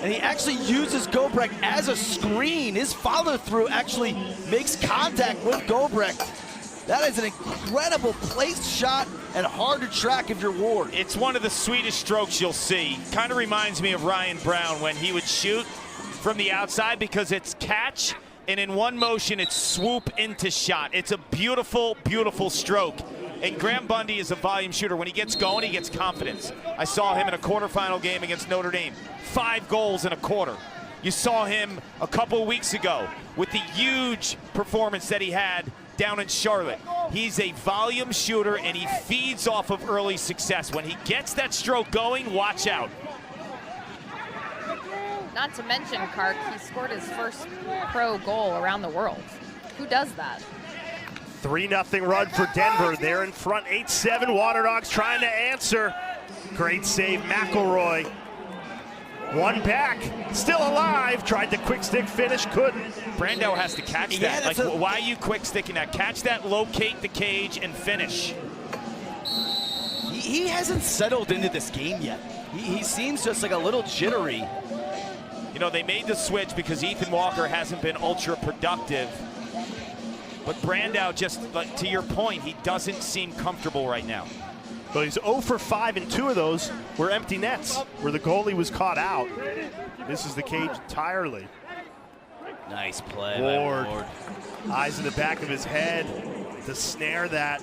and he actually uses Gobrecht as a screen. His follow-through actually makes contact with Gobrecht. That is an incredible placed shot and hard to track if you're Ward. It's one of the sweetest strokes you'll see. Kind of reminds me of Ryan Brown when he would shoot from the outside, because it's catch, and in one motion it's swoop into shot. It's a beautiful, beautiful stroke. And Graham Bundy is a volume shooter. When he gets going, he gets confidence. I saw him in a quarterfinal game against Notre Dame. 5 goals in a quarter. You saw him a couple weeks ago with the huge performance that he had down in Charlotte. He's a volume shooter, and he feeds off of early success. When he gets that stroke going, watch out. Not to mention, Kark, he scored his first pro goal around the world. Who does that? 3-0 run for Denver. They're in front, 8-7. Waterdogs trying to answer. Great save, McElroy. One back, still alive. Tried the quick stick finish, couldn't. Brando has to catch that. Like, why are you quick sticking that? Catch that, locate the cage, and finish. He hasn't settled into this game yet. He seems just like a little jittery. You know, they made the switch because Ethan Walker hasn't been ultra productive. But Brando, just like to your point, he doesn't seem comfortable right now. But he's 0 for 5, and 2 of those were empty nets, where the goalie was caught out. Misses the cage entirely. Nice play, Ward. Eyes in the back of his head to snare that.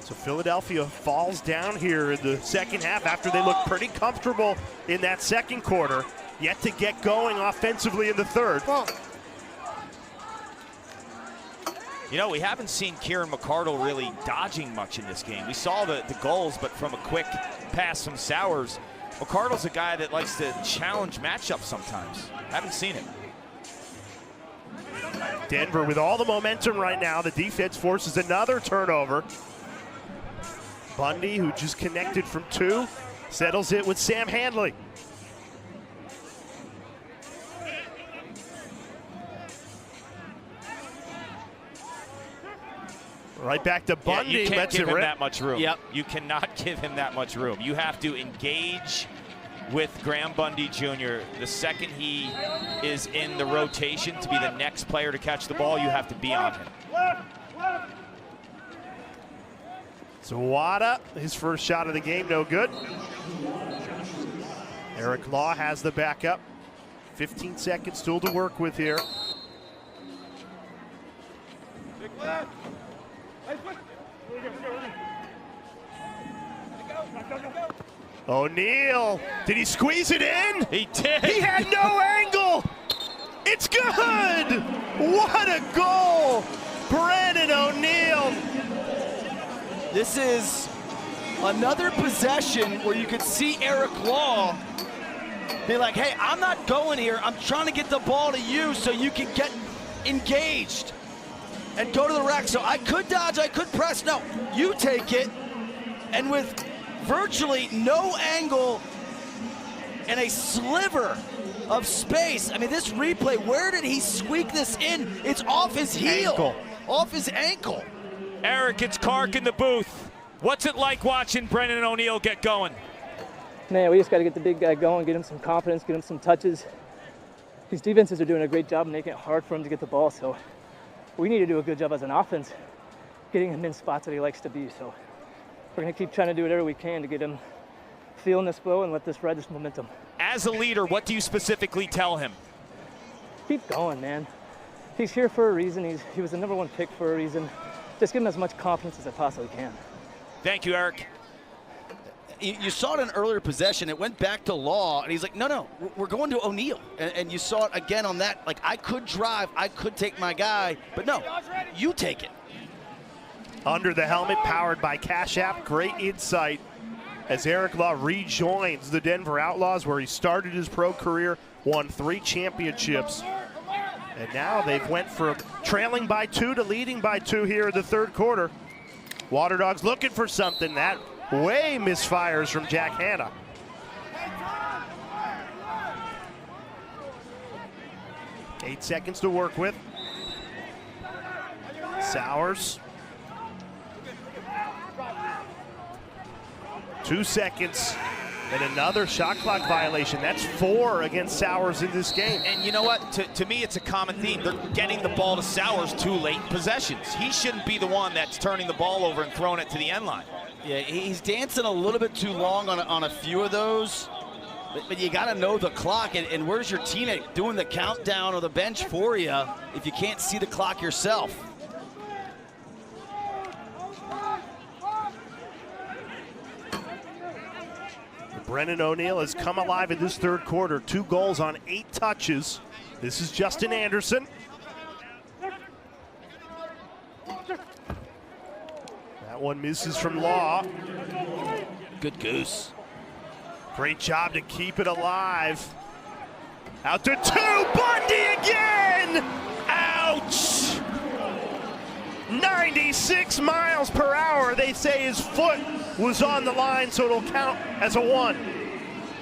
So Philadelphia falls down here in the second half after they looked pretty comfortable in that second quarter, yet to get going offensively in the third. You know, we haven't seen Kieran McCardle really dodging much in this game. We saw the goals, but from a quick pass from Sowers, McCardle's a guy that likes to challenge matchups sometimes. Haven't seen it. Denver with all the momentum right now. The defense forces another turnover. Bundy, who just connected from 2, settles it with Sam Handley. Right back to Bundy. Yeah, you can't lets give it him rip. that much room. Yep. You cannot give him that much room. You have to engage with Graham Bundy Jr. The second he is in the rotation to be the next player to catch the ball, you have to be on him. So Wada, his first shot of the game, no good. Eric Law has the backup. 15 seconds still to work with here. O'Neal, did he squeeze it in? He did. He had no angle. It's good. What a goal. Brandon O'Neal. This is another possession where you could see Eric Law be like, hey, I'm not going here. I'm trying to get the ball to you so you can get engaged and go to the rack. So I could dodge, I could press. No, you take it. And with virtually no angle and a sliver of space. I mean, this replay, where did he squeak this in? It's off his heel, Ankle. off his ankle. Eric, it's Kark in the booth. What's it like watching Brendan O'Neal get going? Man, we just got to get the big guy going, get him some confidence, get him some touches. These defenses are doing a great job making it hard for him to get the ball, so we need to do a good job as an offense getting him in spots that he likes to be. So we're going to keep trying to do whatever we can to get him feeling this flow and let this ride this momentum. As a leader, what do you specifically tell him? Keep going, man. He's here for a reason. He was the #1 pick for a reason. Just give him as much confidence as I possibly can. Thank you, Eric. You saw it in earlier possession. It went back to Law, and he's like, no, we're going to O'Neal. And you saw it again on that. Like, I could drive, I could take my guy, but no, you take it. Under the helmet, powered by Cash App. Great insight as Eric Law rejoins the Denver Outlaws, where he started his pro career, won 3 championships. And now they've went from trailing by 2 to leading by 2 here in the third quarter. Waterdogs looking for something. That way misfires from Jack Hanna. Eight seconds to work with. Sowers. 2 seconds and another shot clock violation. That's 4 against Sowers in this game. And you know what? To me, it's a common theme. They're getting the ball to Sowers too late in possessions. He shouldn't be the one that's turning the ball over and throwing it to the end line. Yeah, he's dancing a little bit too long on a few of those. But you got to know the clock. And where's your teammate doing the countdown or the bench for you if you can't see the clock yourself? Brendan O'Neal has come alive in this third quarter. 2 goals on 8 touches. This is Justin Anderson. That one misses from Law. Good goose. Great job to keep it alive. Out to 2, Bundy again! Ouch! 96 miles per hour. They say his foot was on the line, so it'll count as a 1.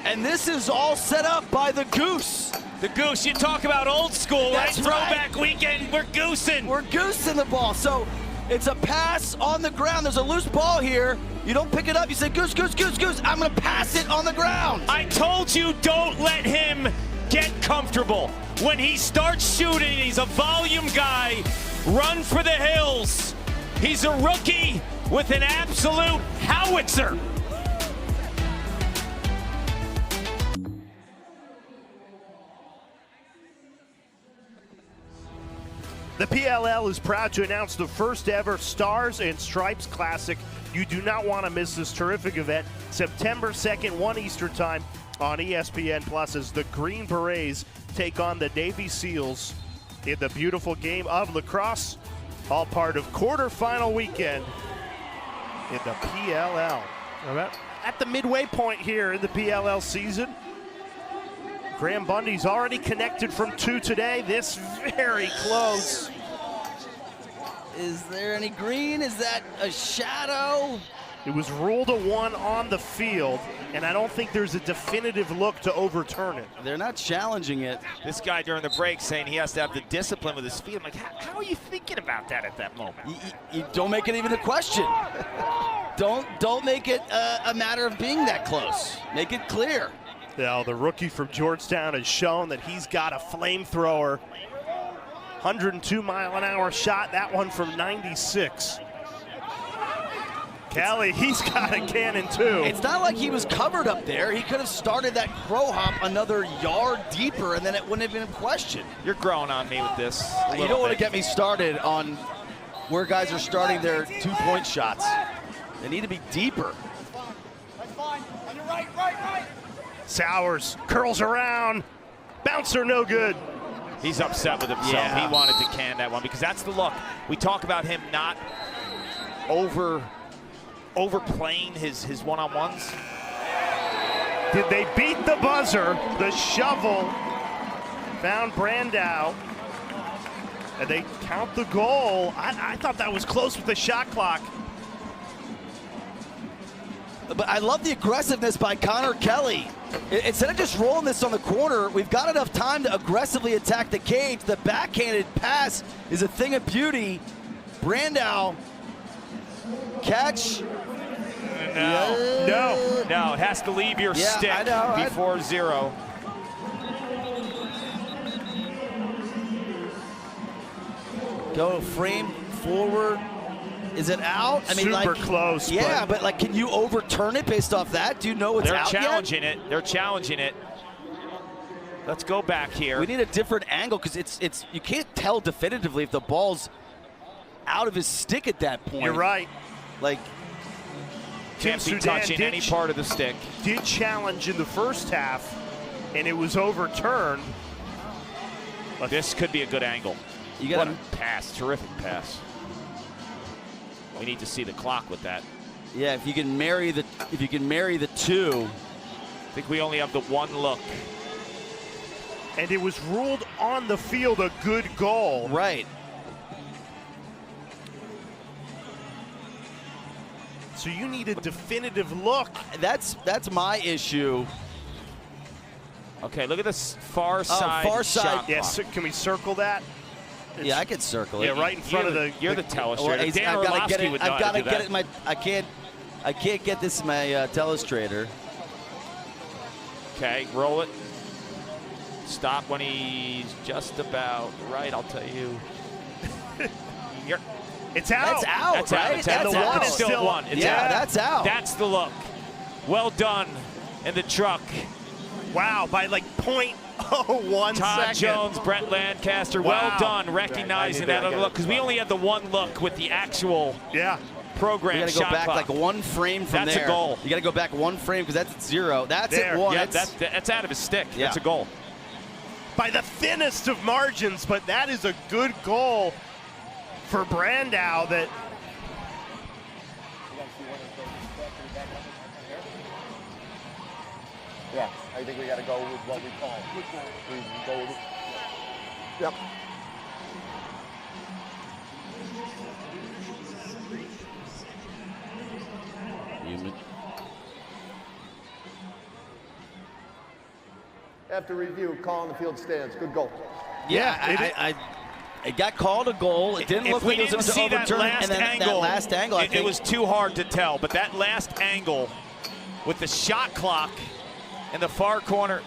And this is all set up by the goose. The goose, you talk about old school, That's right? Throwback weekend, we're goosing. We're goosing the ball. So it's a pass on the ground. There's a loose ball here. You don't pick it up. You say, goose, goose, goose, goose. I'm going to pass it on the ground. I told you, don't let him get comfortable. When he starts shooting, he's a volume guy. Run for the hills. He's a rookie with an absolute howitzer. The PLL is proud to announce the first ever Stars and Stripes Classic. You do not want to miss this terrific event. September 2nd, 1 Eastern Time on ESPN Plus as the Green Berets take on the Navy SEALs in the beautiful game of lacrosse, all part of quarterfinal weekend in the PLL. At the midway point here in the PLL season, Graham Bundy's already connected from 2 today. This very close. Is there any green? Is that a shadow? It was ruled a 1 on the field, and I don't think there's a definitive look to overturn it. They're not challenging it. This guy during the break saying he has to have the discipline with his feet. I'm like, how are you thinking about that at that moment? You don't make it even a question. Don't make it a matter of being that close. Make it clear. Now, the rookie from Georgetown has shown that he's got a flamethrower. 102-mile-an-hour shot, that one from 96. Kelly, he's got a cannon too. It's not like he was covered up there. He could have started that crow hop another yard deeper, and then it wouldn't have been a question. You're growing on me with this. You don't want to get me started on where guys are starting their 2-point shots. They need to be deeper. That's fine. On your right. Sowers curls around. Bouncer no good. He's upset with himself. Yeah. He wanted to can that one because that's the look. We talk about him not overplaying his one-on-ones. Did they beat the buzzer? The shovel found Brandow. And they count the goal. I thought that was close with the shot clock. But I love the aggressiveness by Connor Kelly. Instead of just rolling this on the corner, we've got enough time to aggressively attack the cage. The backhanded pass is a thing of beauty. Brandow, catch. No, it has to leave your stick before 0. Go frame forward. Is it out? I mean, super close. Yeah, but like, can you overturn it based off that? Do you know it's out yet? They're challenging it. Let's go back here. We need a different angle because it's you can't tell definitively if the ball's out of his stick at that point. You're right. Like, can't be touching any part of the stick. Did challenge in the first half, and it was overturned. But this could be a good angle. What a pass! Terrific pass. We need to see the clock with that. Yeah, if you can marry the two. I think we only have the one look. And it was ruled on the field a good goal. Right. So you need a definitive look. That's my issue. Okay, look at this far side. Far side. Yes, can we circle that? Yeah, I could circle it. Yeah, right in front of the. You're the telestrator. Dan I've got to get it. would know I've got how to do get that. it in my. I can't get this in my telestrator. Okay, roll it. Stop when he's just about right. I'll tell you. It's out. That's out. That's right? out. It's out. And the It's one out. is Still still one. It's yeah, out. that's out. That's the look. Well done in the truck. Wow, by like 0.01 Todd second. Jones, Brett Lancaster, well done recognizing that other look because we only had the one look with the actual program. You got to go back clock. like one frame from That's there. a goal. You got to go back one frame because that's at 0. That's there. at 1. Yeah, that's out of his stick. Yeah. That's a goal. By the thinnest of margins, but that is a good goal for Brandow. That Yeah, I think we got to go with what we call. We go with it. Yep. After review, call on the field stands. Good goal. Yeah, it got called a goal. It didn't look like it was going to overturn it. And then that last angle, I think it was too hard to tell. But that last angle with the shot clock in the far corner.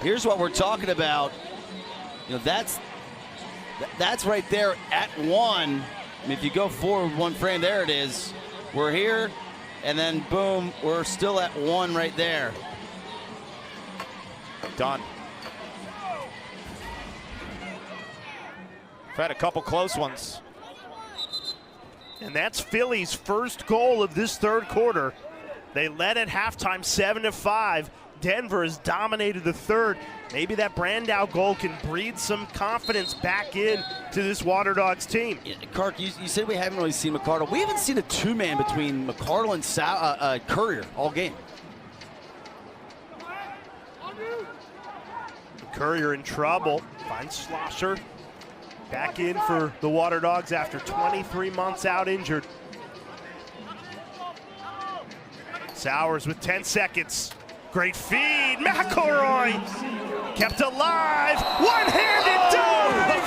Here's what we're talking about. You know, that's right there at 1. I mean, if you go forward one frame, there it is. We're here, and then boom, we're still at 1 right there. Done. We've had a couple close ones. And that's Philly's first goal of this third quarter. They led at halftime 7-5. Denver has dominated the third. Maybe that Brandow goal can breathe some confidence back in to this Waterdogs team. Yeah, Kark, you said we haven't really seen McCardle. We haven't seen a two-man between McCardle and Courier all game. Courier in trouble. Finds Schlosser. Back in for the Waterdogs after 23 months out injured. Sowers with 10 seconds. Great feed. McElroy kept alive. One-handed dive.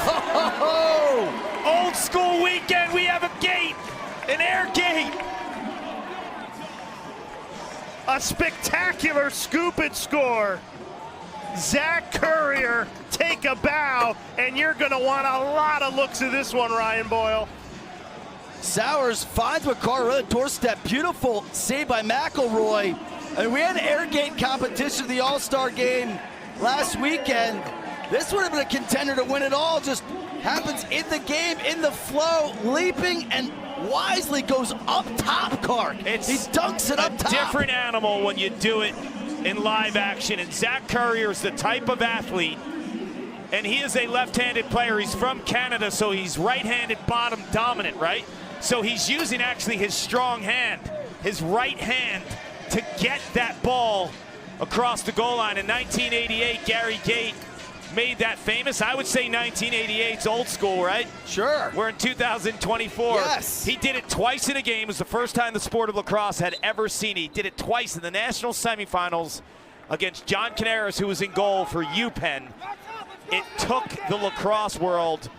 Old school weekend. We have a gate, an air gate. A spectacular scoop and score. Zach Courier, take a bow, and you're going to want a lot of looks at this one, Ryan Boyle. Sowers finds McCarter at the doorstep. Beautiful save by McElroy. And we had an air gate competition at the All-Star game last weekend. This would have been a contender to win it all. Just happens in the game, in the flow, leaping, and wisely goes up top, Kark. He dunks it up top. Different animal when you do it in live action, and Zach Courier is the type of athlete, and he is a left-handed player. He's from Canada, so he's right-handed bottom dominant, right? So he's using actually his strong hand, his right hand, to get that ball across the goal line. In 1988, Gary Gate made that famous. I would say 1988's old school, right? Sure. We're in 2024. Yes. He did it twice in a game. It was the first time the sport of lacrosse had ever seen it. He did it twice in the national semifinals against John Canaris, who was in goal for UPenn. It took the lacrosse world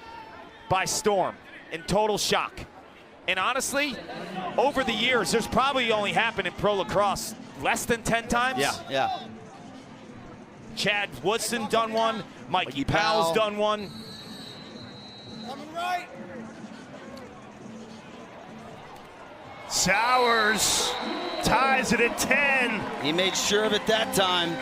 by storm, in total shock. And honestly, over the years, there's probably only happened in pro lacrosse less than 10 times. Yeah. Chad Woodson done one. Mikey Powell's done one. Sowers ties it at 10. He made sure of it that time.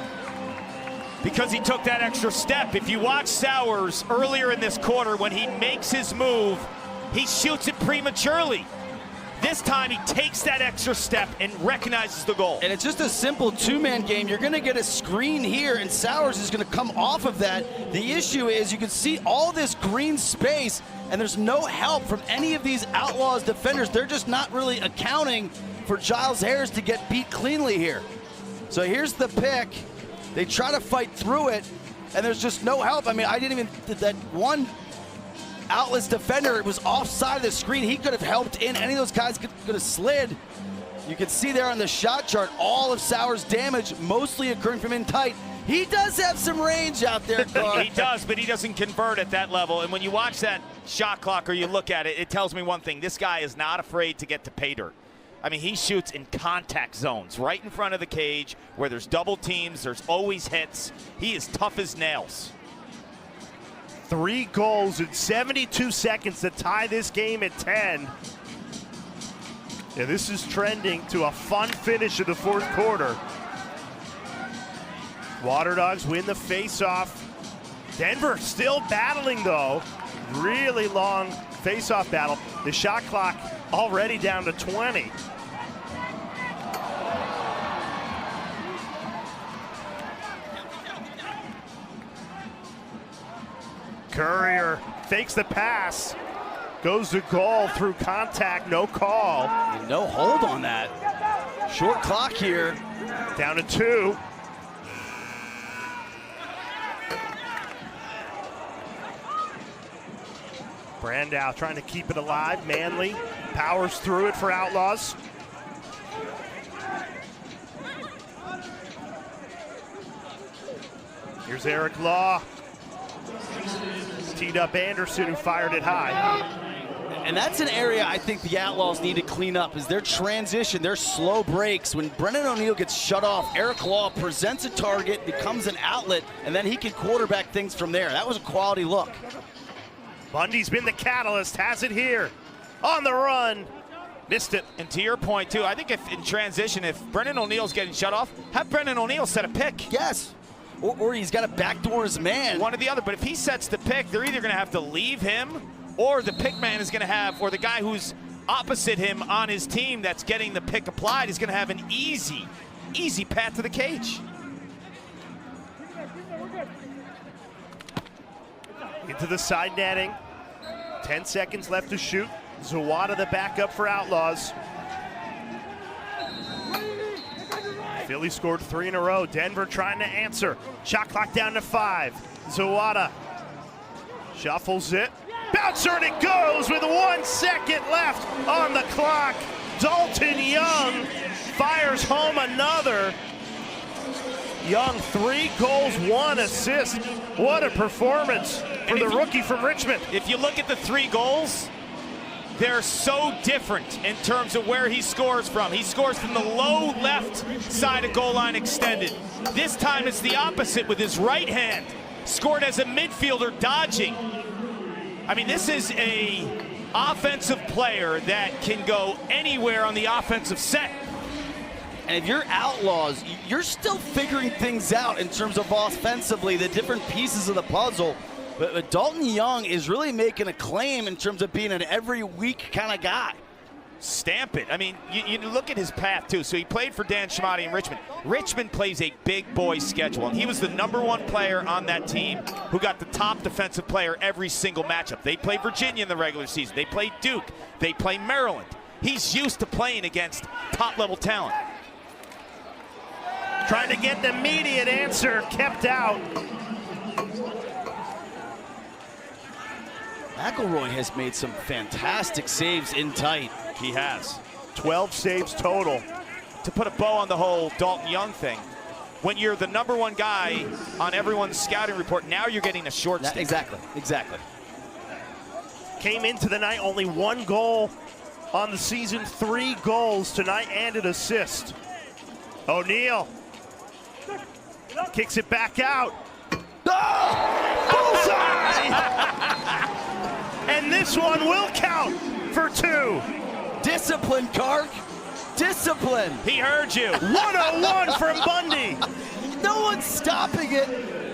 Because he took that extra step. If you watch Sowers earlier in this quarter, when he makes his move, he shoots it prematurely. This time he takes that extra step and recognizes the goal. And it's just a simple two-man game. You're going to get a screen here, and Sowers is going to come off of that. The issue is you can see all this green space, and there's no help from any of these Outlaws defenders. They're just not really accounting for Giles Harris to get beat cleanly here. So here's the pick. They try to fight through it, and there's just no help. I mean, I didn't even, that one Outlaws defender was offside of the screen. He could have helped in. Any of those guys could have slid. You can see there on the shot chart all of Sowers' damage mostly occurring from in tight. He does have some range out there, Clark. He does, but he doesn't convert at that level. And when you watch that shot clock or you look at it, it tells me one thing. This guy is not afraid to get to pay dirt. I mean, he shoots in contact zones right in front of the cage where there's double teams, there's always hits. He is tough as nails. 3 goals in 72 seconds to tie this game at 10. Yeah, this is trending to a fun finish of the fourth quarter. Waterdogs win the face-off. Denver still battling, though. Really long face-off battle. The shot clock already down to 20. Courier fakes the pass, goes to goal through contact, no call. No hold on that. Short clock here. Down to 2. Brandow trying to keep it alive. Manley powers through it for Outlaws. Here's Eric Law. Teed up Anderson, who fired it high. And that's an area I think the Outlaws need to clean up, is their transition, their slow breaks. When Brennan O'Neill gets shut off, Eric Law presents a target, becomes an outlet, and then he can quarterback things from there. That was a quality look. Bundy's been the catalyst, has it here. On the run, missed it. And to your point, too, I think if in transition, if Brennan O'Neill's getting shut off, have Brennan O'Neill set a pick. Yes. or he's got to backdoor his man. One or the other, but if he sets the pick, they're either going to have to leave him, or the pick man is going to have, or the guy who's opposite him on his team that's getting the pick applied is going to have an easy path to the cage. Into the side netting. 10 seconds left to shoot. Zawada the backup for Outlaws. Philly scored 3 in a row. Denver trying to answer. Shot clock down to 5. Zawada shuffles it. Bouncer, and it goes with 1 second left on the clock. Dalton Young fires home another. Young, 3 goals, 1 assist. What a performance for the rookie from Richmond. If you look at the 3 goals, they're so different in terms of where he scores from. He scores from the low left side of goal line extended. This time it's the opposite with his right hand. Scored as a midfielder dodging. I mean, this is a offensive player that can go anywhere on the offensive set. And if you're Outlaws, you're still figuring things out in terms of offensively, the different pieces of the puzzle. But Dalton Young is really making a claim in terms of being an every week kind of guy. Stamp it. I mean, you look at his path, too. So he played for Dan Schmatti in Richmond. Richmond plays a big boy schedule, and he was the #1 player on that team who got the top defensive player every single matchup. They play Virginia in the regular season. They play Duke. They play Maryland. He's used to playing against top-level talent. Trying to get the immediate answer, kept out. McElroy has made some fantastic saves in tight. He has. 12 saves total. To put a bow on the whole Dalton Young thing, when you're the #1 guy on everyone's scouting report, now you're getting a short stick. Exactly. Came into the night only 1 goal on the season, 3 goals tonight and an assist. O'Neal kicks it back out. Bullseye! And this one will count for 2. Discipline, Kark. Discipline. He heard you. 101 from Bundy. No one's stopping it,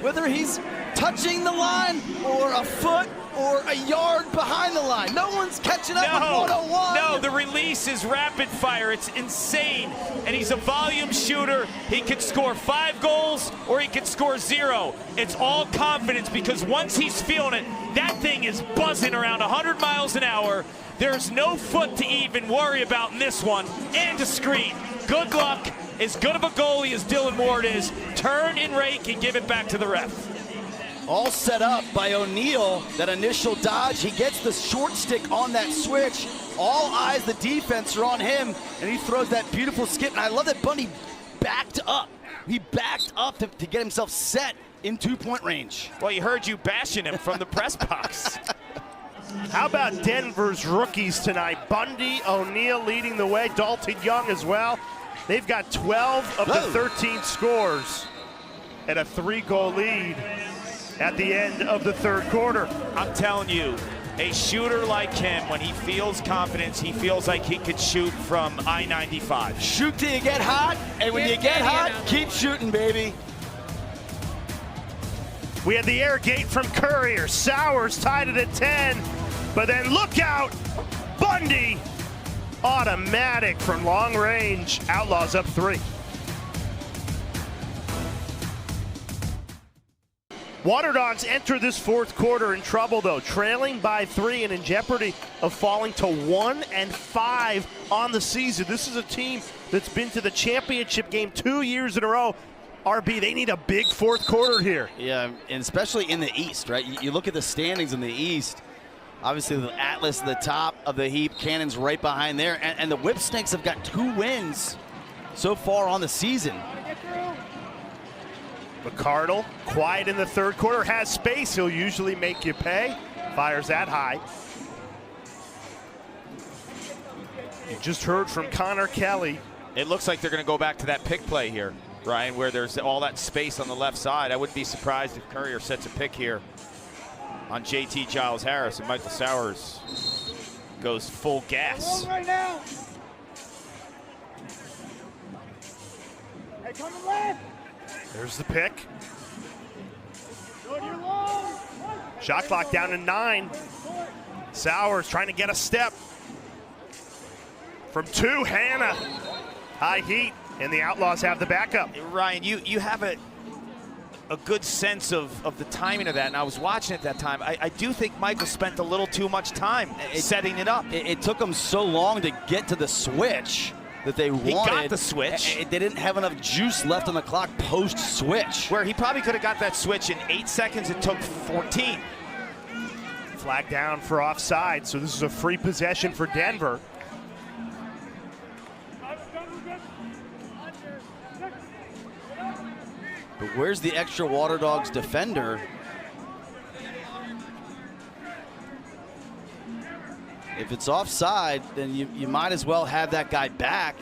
whether he's touching the line or a foot or a yard behind the line. No one's catching up with 101. No, the release is rapid fire. It's insane. And he's a volume shooter. He could score 5 goals or he could score 0. It's all confidence because once he's feeling it, that thing is buzzing around 100 miles an hour. There's no foot to even worry about in this one. And a screen. Good luck. As good of a goalie as Dylan Ward is, turn and rake and give it back to the ref. All set up by O'Neal, that initial dodge. He gets the short stick on that switch. All eyes, the defense are on him, and he throws that beautiful skip. And I love that Bundy backed up. He backed up to get himself set in 2-point range. Well, you heard you bashing him from the press box. How about Denver's rookies tonight? Bundy, O'Neal leading the way, Dalton Young as well. They've got 12 of the 13 scores and a 3-goal lead at the end of the 3rd quarter. I'm telling you, a shooter like him, when he feels confidence, he feels like he could shoot from I-95. Shoot till you get hot, and when you get hot, keep shooting, baby. We had the air gate from Courier. Sowers tied it at 10, but then look out, Bundy, automatic from long range. Outlaws up 3. Waterdogs enter this 4th quarter in trouble, though, trailing by 3 and in jeopardy of falling to 1-5 on the season. This is a team that's been to the championship game 2 years in a row. RB, they need a big 4th quarter here. Yeah, and especially in the East, right? You look at the standings in the East. Obviously, the Atlas at the top of the heap, Cannon's right behind there, and the Whipsnakes have got 2 wins so far on the season. McCardle, quiet in the 3rd quarter, has space. He'll usually make you pay. Fires that high. You just heard from Connor Kelly. It looks like they're going to go back to that pick play here, Ryan, where there's all that space on the left side. I wouldn't be surprised if Courier sets a pick here on JT Giles Harris, and Michael Sowers goes full gas. Right now. Hey, come left. There's the pick. Shot clock down to 9. Sowers trying to get a step. From 2, Hannah. High heat, and the Outlaws have the backup. Ryan, you have a good sense of the timing of that, and I was watching at that time. I do think Michael spent a little too much time setting it up. It took him so long to get to the switch that they wanted. He got the switch. They didn't have enough juice left on the clock post-switch. Where he probably could have got that switch in 8 seconds, it took 14. Flag down for offside, so this is a free possession for Denver. But where's the extra Waterdogs defender? If it's offside, then you might as well have that guy back.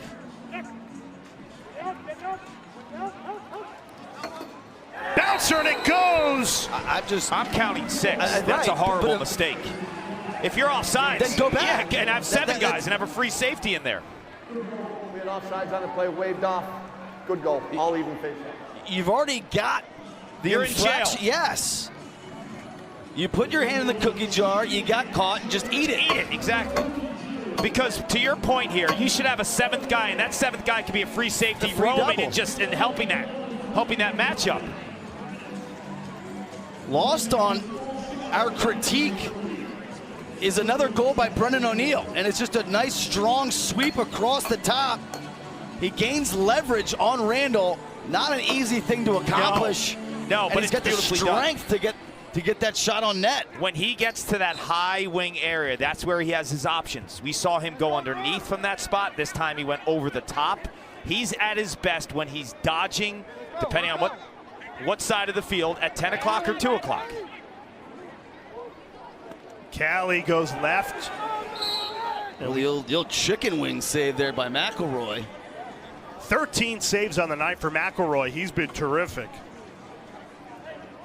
Bouncer, and it goes! I'm counting 6. That's right, a horrible mistake. If you're offside, then go back. Yeah, and have 7 guys and have a free safety in there. We had offsides on the play, waved off. Good goal, all even face. You've already got the You're in jail. Yes. You put your hand in the cookie jar, you got caught, and just eat it. Eat it, exactly. Because to your point here, you should have a 7th guy, and that 7th guy could be a free safety roaming and just helping that matchup. Lost on our critique is another goal by Brendan O'Neill, and it's just a nice strong sweep across the top. He gains leverage on Randall. Not an easy thing to accomplish. No, but he's got the strength to get that shot on net. When he gets to that high wing area, that's where he has his options. We saw him go underneath from that spot. This time he went over the top. He's at his best when he's dodging, depending on what side of the field, at 10 o'clock or 2 o'clock. Callie goes left. Well, the old chicken wing save there by McElroy. 13 saves on the night for McElroy. He's been terrific.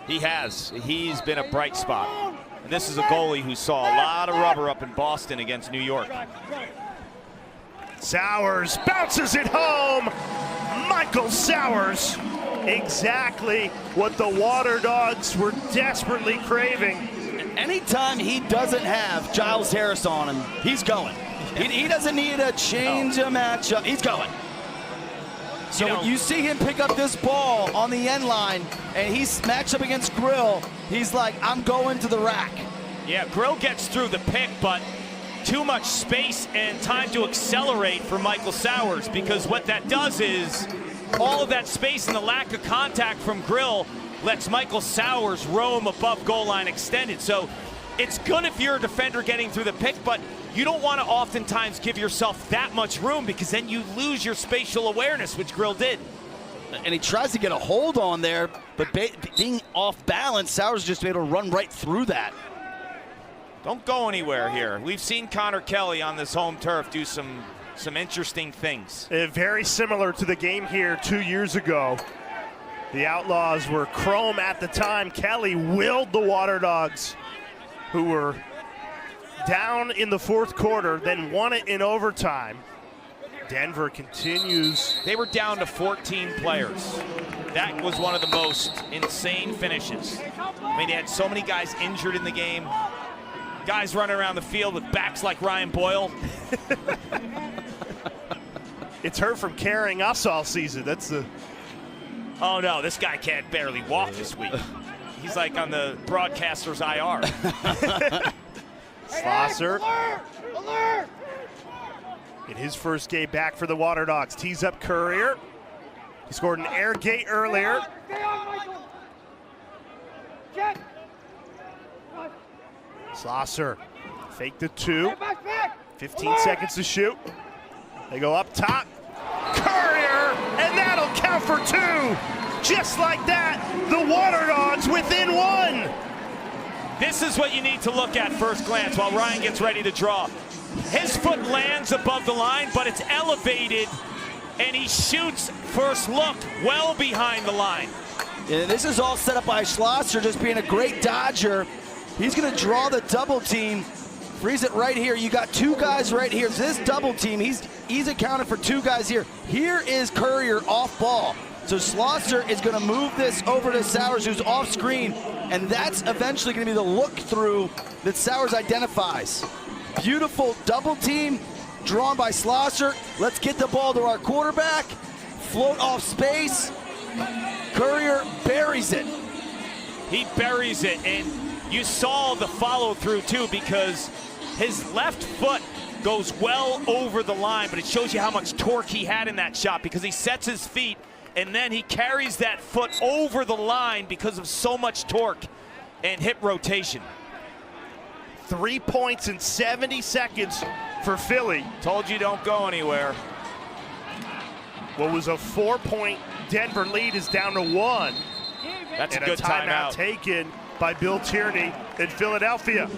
He has. He's been a bright spot. And this is a goalie who saw a lot of rubber up in Boston against New York. Sowers bounces it home. Michael Sowers. Exactly what the Waterdogs were desperately craving. Anytime he doesn't have Giles Harris on him, he's going. He doesn't need a change of matchup. He's going. So when you see him pick up this ball on the end line and he's matched up against Grill, he's like, I'm going to the rack. Yeah, Grill gets through the pick, but too much space and time to accelerate for Michael Sowers, because what that does is all of that space and the lack of contact from Grill lets Michael Sowers roam above goal line extended. So it's good if you're a defender getting through the pick, but you don't want to oftentimes give yourself that much room, because then you lose your spatial awareness, which Grill did. And he tries to get a hold on there, but being off balance, Sowers just able to run right through that. Don't go anywhere here. We've seen Connor Kelly on this home turf do some interesting things. Very similar to the game here 2 years ago. The Outlaws were chrome at the time. Kelly willed the Waterdogs, who were down in the 4th quarter, then won it in overtime. Denver continues. They were down to 14 players. That was one of the most insane finishes. I mean, they had so many guys injured in the game. Guys running around the field with backs like Ryan Boyle. It's hurt from carrying us all season. That's the... Oh no, this guy can't barely walk this week. He's like on the broadcaster's IR. Slosser. In his first game back for the Waterdogs, tees up Courier. He scored an air gate earlier. Slosser, fake the 2. 15 seconds to shoot. They go up top. Courier, and that'll count for 2. Just like that, the Waterdogs within 1. This is what you need to look at first glance while Ryan gets ready to draw. His foot lands above the line, but it's elevated, and he shoots first look well behind the line. And this is all set up by Schlosser, just being a great dodger. He's going to draw the double team. Freeze it right here. You got 2 guys right here. This double team, he's accounted for 2 guys here. Here is Courier off ball. So Schlosser is going to move this over to Sowers, who's off screen, and that's eventually going to be the look through that Sowers identifies. Beautiful double team drawn by Schlosser. Let's get the ball to our quarterback. Float off space. Courier buries it. He buries it, and you saw the follow through too, because his left foot goes well over the line, but it shows you how much torque he had in that shot, because he sets his feet and then he carries that foot over the line because of so much torque and hip rotation. 3 points in 70 seconds for Philly. Told you don't go anywhere. What was a 4-point Denver lead is down to 1. That's and a good timeout taken by Bill Tierney in Philadelphia.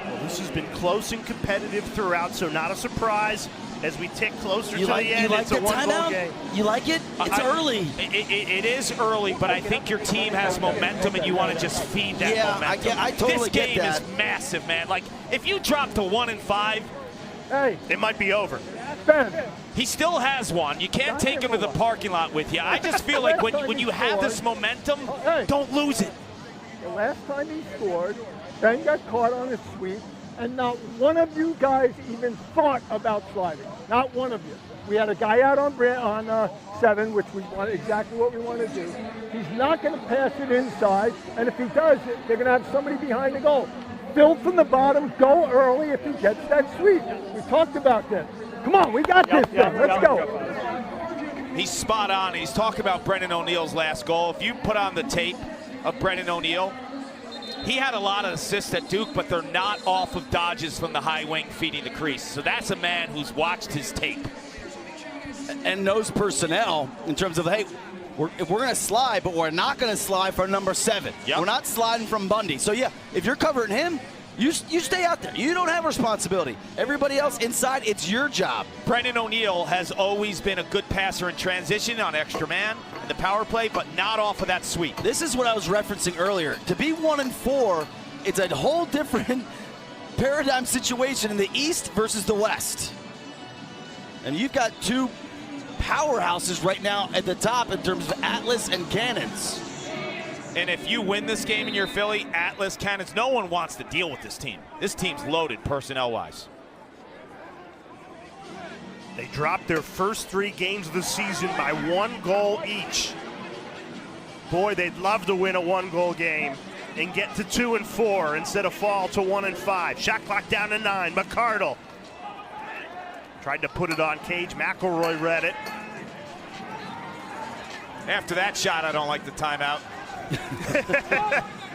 Well, this has been close and competitive throughout, so not a surprise as we tick closer to the end. You like it's a the one-goal timeout? game. You like it? It's early. It is early, but I think your team has momentum and you want to just feed that momentum. I totally get that. This is massive, man. Like, if you drop to 1-5, Hey, it might be over. Ben. he still has one. You can't take him to the parking lot with you. I just feel like when you have this momentum, don't lose it. The last time he scored, Ben got caught on a sweep, and not one of you guys even thought about sliding. Not one of you. We had a guy out on 7, which we want exactly what we want to do. He's not going to pass it inside, and if he does it, they're going to have somebody behind the goal. Build from the bottom, go early if he gets that sweep. We talked about this. Come on, we got this thing. Let's go. He's spot on. He's talking about Brendan O'Neal's last goal. If you put on the tape of Brendan O'Neal, he had a lot of assists at Duke, but they're not off of dodges from the high wing feeding the crease. So that's a man who's watched his tape. And knows personnel in terms of, hey, we're going to slide, but we're not going to slide for number 7. Yep. We're not sliding from Bundy. So, yeah, if you're covering him, you stay out there. You don't have responsibility. Everybody else inside, it's your job. Brendan O'Neal has always been a good passer in transition on extra man and the power play, but not off of that sweep. This is what I was referencing earlier. To be 1-4, it's a whole different paradigm situation in the East versus the West. And you've got two powerhouses right now at the top in terms of Atlas and Cannons. And if you win this game in your Philly, Atlas, Cannons, no one wants to deal with this team. This team's loaded personnel-wise. They dropped their first 3 games of the season by 1 goal each. Boy, they'd love to win a 1-goal game and get to 2-4 instead of fall to 1-5. Shot clock down to 9. McCardle tried to put it on Cage. McElroy read it. After that shot, I don't like the timeout.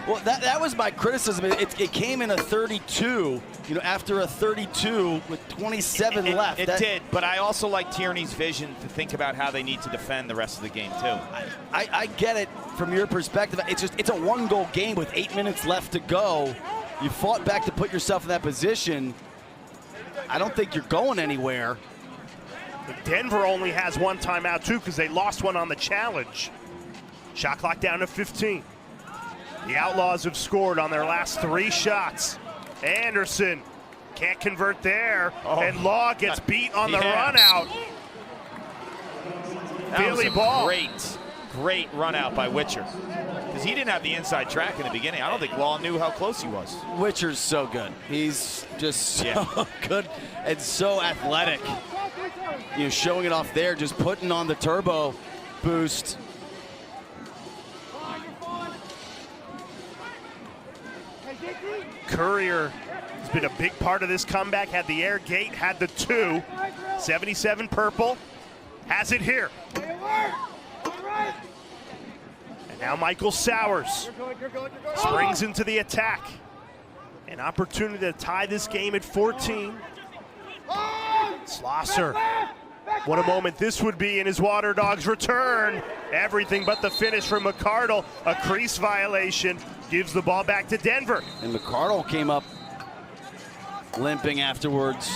Well, that was my criticism. It came in a 32, after a 32 with 27 left. It did, but I also like Tierney's vision to think about how they need to defend the rest of the game, too. I get it from your perspective. It's a 1-goal game with 8 minutes left to go. You fought back to put yourself in that position. I don't think you're going anywhere. But Denver only has 1 timeout, too, because they lost one on the challenge. Shot clock down to 15. The Outlaws have scored on their last 3 shots. Anderson can't convert there, and Law gets beat on the run out. Philly ball. Great run out by Witcher, because he didn't have the inside track in the beginning. I don't think Law knew how close he was. Witcher's so good. He's just so good and so athletic. Showing it off there, just putting on the turbo boost. Courier has been a big part of this comeback, had the air gate, had the 2. 77 purple, has it here. And now Michael Sowers springs into the attack. An opportunity to tie this game at 14. Schlosser, what a moment this would be in his Waterdogs return. Everything but the finish from McCardle. A crease violation gives the ball back to Denver. And McCardle came up limping afterwards.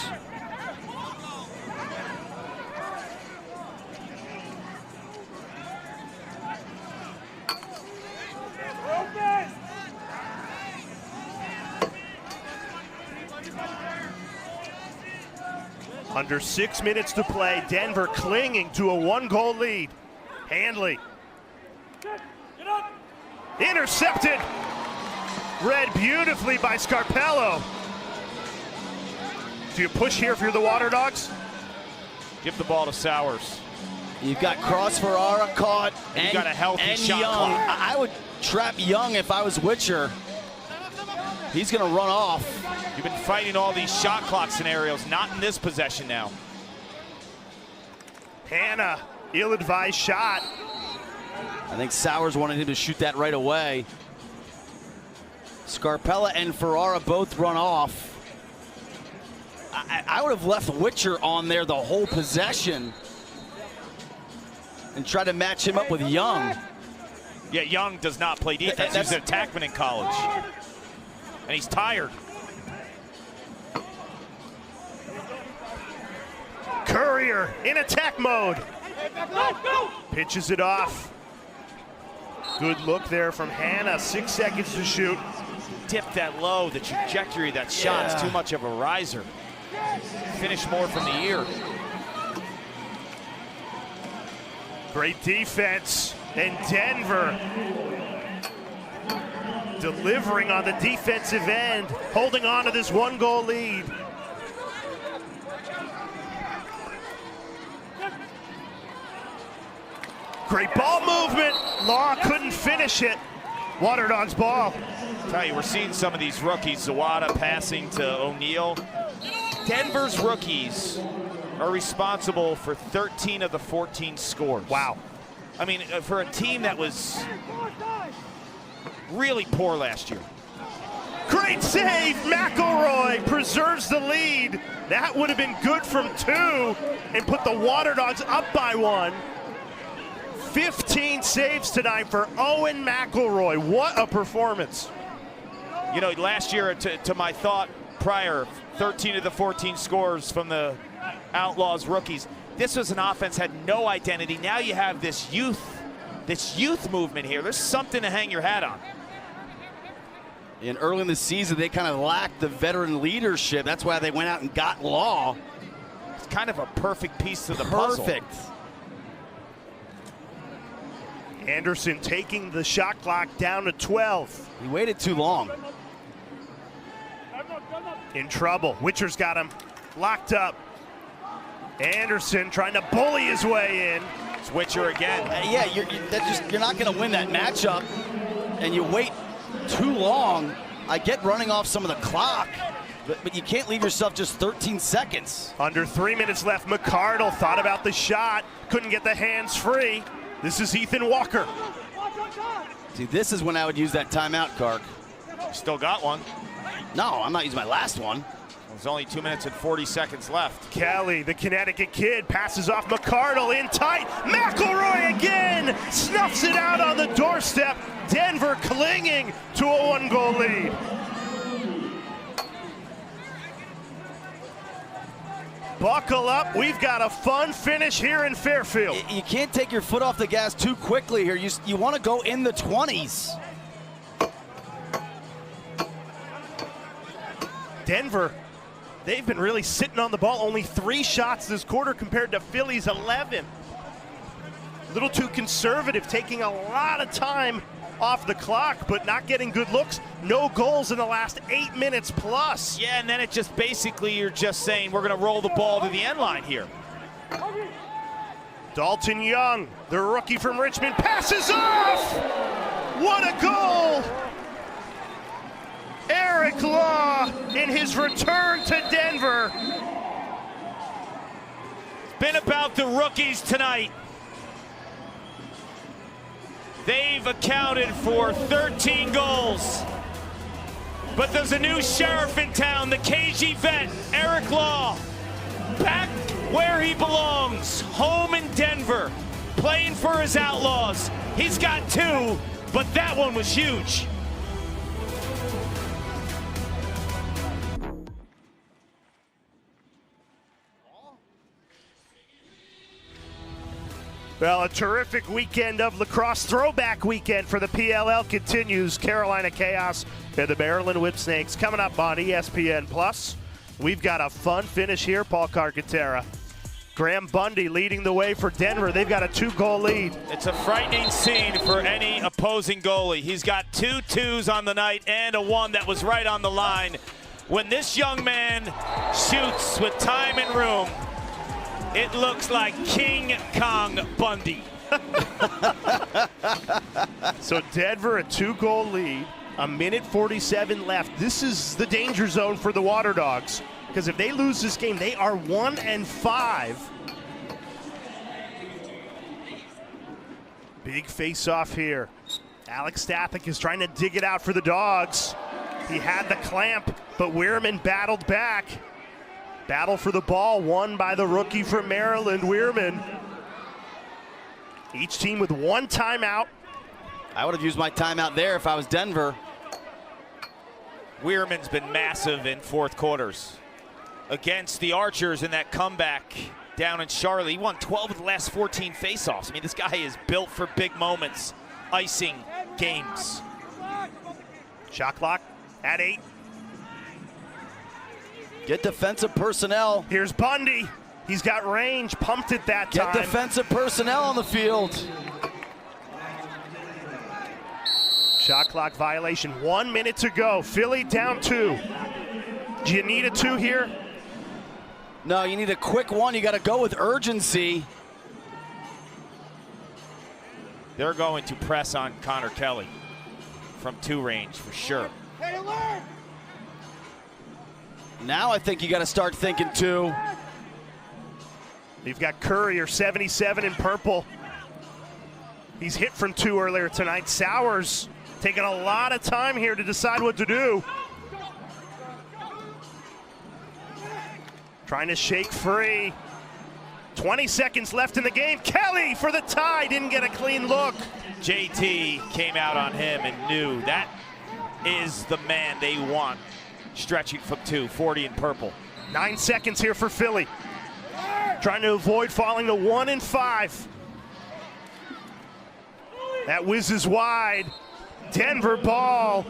Under 6 minutes to play, Denver clinging to a 1-goal lead. Handley. Intercepted. Read beautifully by Scarpello. Do you push here if you're the Waterdogs? Give the ball to Sowers. You've got Ferrara caught, and you got a healthy shot Young. clock. I would trap Young if I was Witcher. He's going to run off. You've been fighting all these shot clock scenarios, not in this possession now. Hannah, ill-advised shot. I think Sowers wanted him to shoot that right away. Scarpella and Ferrara both run off. I would have left Witcher on there the whole possession and try to match him up with Young. Yeah, Young does not play defense. He's an attackman in college. And he's tired. Courier in attack mode. Pitches it off. Good look there from Hannah. 6 seconds to shoot. Tip that low. The trajectory of that shot is too much of a riser. Finish more from the ear. Great defense. And Denver delivering on the defensive end, holding on to this 1-goal lead. Great ball movement. Law couldn't finish it. Waterdogs ball. Tell you, we're seeing some of these rookies. Zawada passing to O'Neal. Denver's rookies are responsible for 13 of the 14 scores. Wow. I mean, for a team that was really poor last year. Great save. McElroy preserves the lead. That would have been good from 2 and put the Waterdogs up by 1. 15 saves tonight for Owen McElroy. What a performance. You know, last year, to my thought prior, 13 of the 14 scores from the Outlaws rookies. This was an offense had no identity. Now you have this youth movement here. There's something to hang your hat on. And early in the season, they kind of lacked the veteran leadership. That's why they went out and got Law. It's kind of a perfect piece to the puzzle. Perfect. Anderson taking the shot clock down to 12. He waited too long. In trouble. Witcher's got him locked up. Anderson trying to bully his way in. It's Witcher again. Yeah, you're not going to win that matchup, and you wait too long. I get running off some of the clock, but you can't leave yourself just 13 seconds. Under 3 minutes left. McCardle thought about the shot, couldn't get the hands free. This is Ethan Walker. See, this is when I would use that timeout, Cark. Still got one. No, I'm not using my last one. There's only 2 minutes and 40 seconds left. Kelly, the Connecticut kid, passes off McCardle in tight. McElroy again snuffs it out on the doorstep. Denver clinging to a 1-goal lead. Buckle up, we've got a fun finish here in Fairfield. You can't take your foot off the gas too quickly here. You want to go in the 20s. Denver, they've been really sitting on the ball. Only 3 shots this quarter compared to Philly's 11. A little too conservative, taking a lot of time off the clock, but not getting good looks. No goals in the last 8 minutes plus. Yeah, and then it just basically you're just saying we're going to roll the ball to the end line here. Dalton Young, the rookie from Richmond, passes off! What a goal! Eric Law in his return to Denver. It's been about the rookies tonight. They've accounted for 13 goals. But there's a new sheriff in town, the KG vet, Eric Law. Back where he belongs, home in Denver, playing for his Outlaws. He's got 2, but that one was huge. Well, a terrific weekend of lacrosse. Throwback weekend for the PLL continues. Carolina Chaos and the Maryland Whipsnakes coming up on ESPN+. We've got a fun finish here, Paul Carcaterra. Graham Bundy leading the way for Denver. They've got a 2-goal lead. It's a frightening scene for any opposing goalie. He's got 2 2s on the night and a 1 that was right on the line. When this young man shoots with time and room, it looks like King Kong Bundy. So Denver, a 2-goal lead, a minute 47 left. This is the danger zone for the Waterdogs, because if they lose this game, they are 1-5. Big face-off here. Alex Stathik is trying to dig it out for the Dogs. He had the clamp, but Weirman battled back. Battle for the ball won by the rookie from Maryland, Weirman. Each team with 1 timeout. I would have used my timeout there if I was Denver. Weirman's been massive in fourth quarters against the Archers in that comeback down in Charlotte. He won 12 of the last 14 faceoffs. I mean, this guy is built for big moments, icing games. Shot clock at 8. Get defensive personnel. Here's Bundy. He's got range, pumped it that time. Get defensive personnel on the field. Shot clock violation, 1 minute to go. Philly down 2. Do you need a 2 here? No, you need a quick one. You got to go with urgency. They're going to press on Connor Kelly from 2 range for sure. Now I think you got to start thinking 2. You've got Courier, 77 in purple. He's hit from 2 earlier tonight. Sowers taking a lot of time here to decide what to do. Trying to shake free. 20 seconds left in the game. Kelly for the tie, didn't get a clean look. JT came out on him and knew that is the man they want. Stretching from 2, 40 in purple. 9 seconds here for Philly. Trying to avoid falling to 1 and 5. That whizzes wide. Denver ball,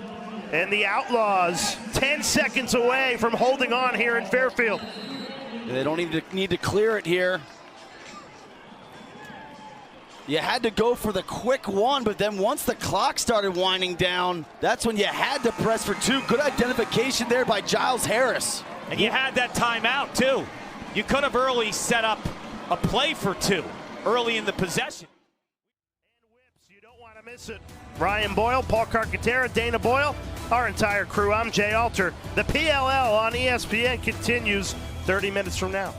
and the Outlaws 10 seconds away from holding on here in Fairfield. They don't need to clear it here. You had to go for the quick one, but then once the clock started winding down, that's when you had to press for 2. Good identification there by Giles Harris. And you had that timeout too. You could have early set up a play for 2 early in the possession. And whips, you don't want to miss it. Ryan Boyle, Paul Carcaterra, Dana Boyle, our entire crew. I'm Jay Alter. The PLL on ESPN continues 30 minutes from now.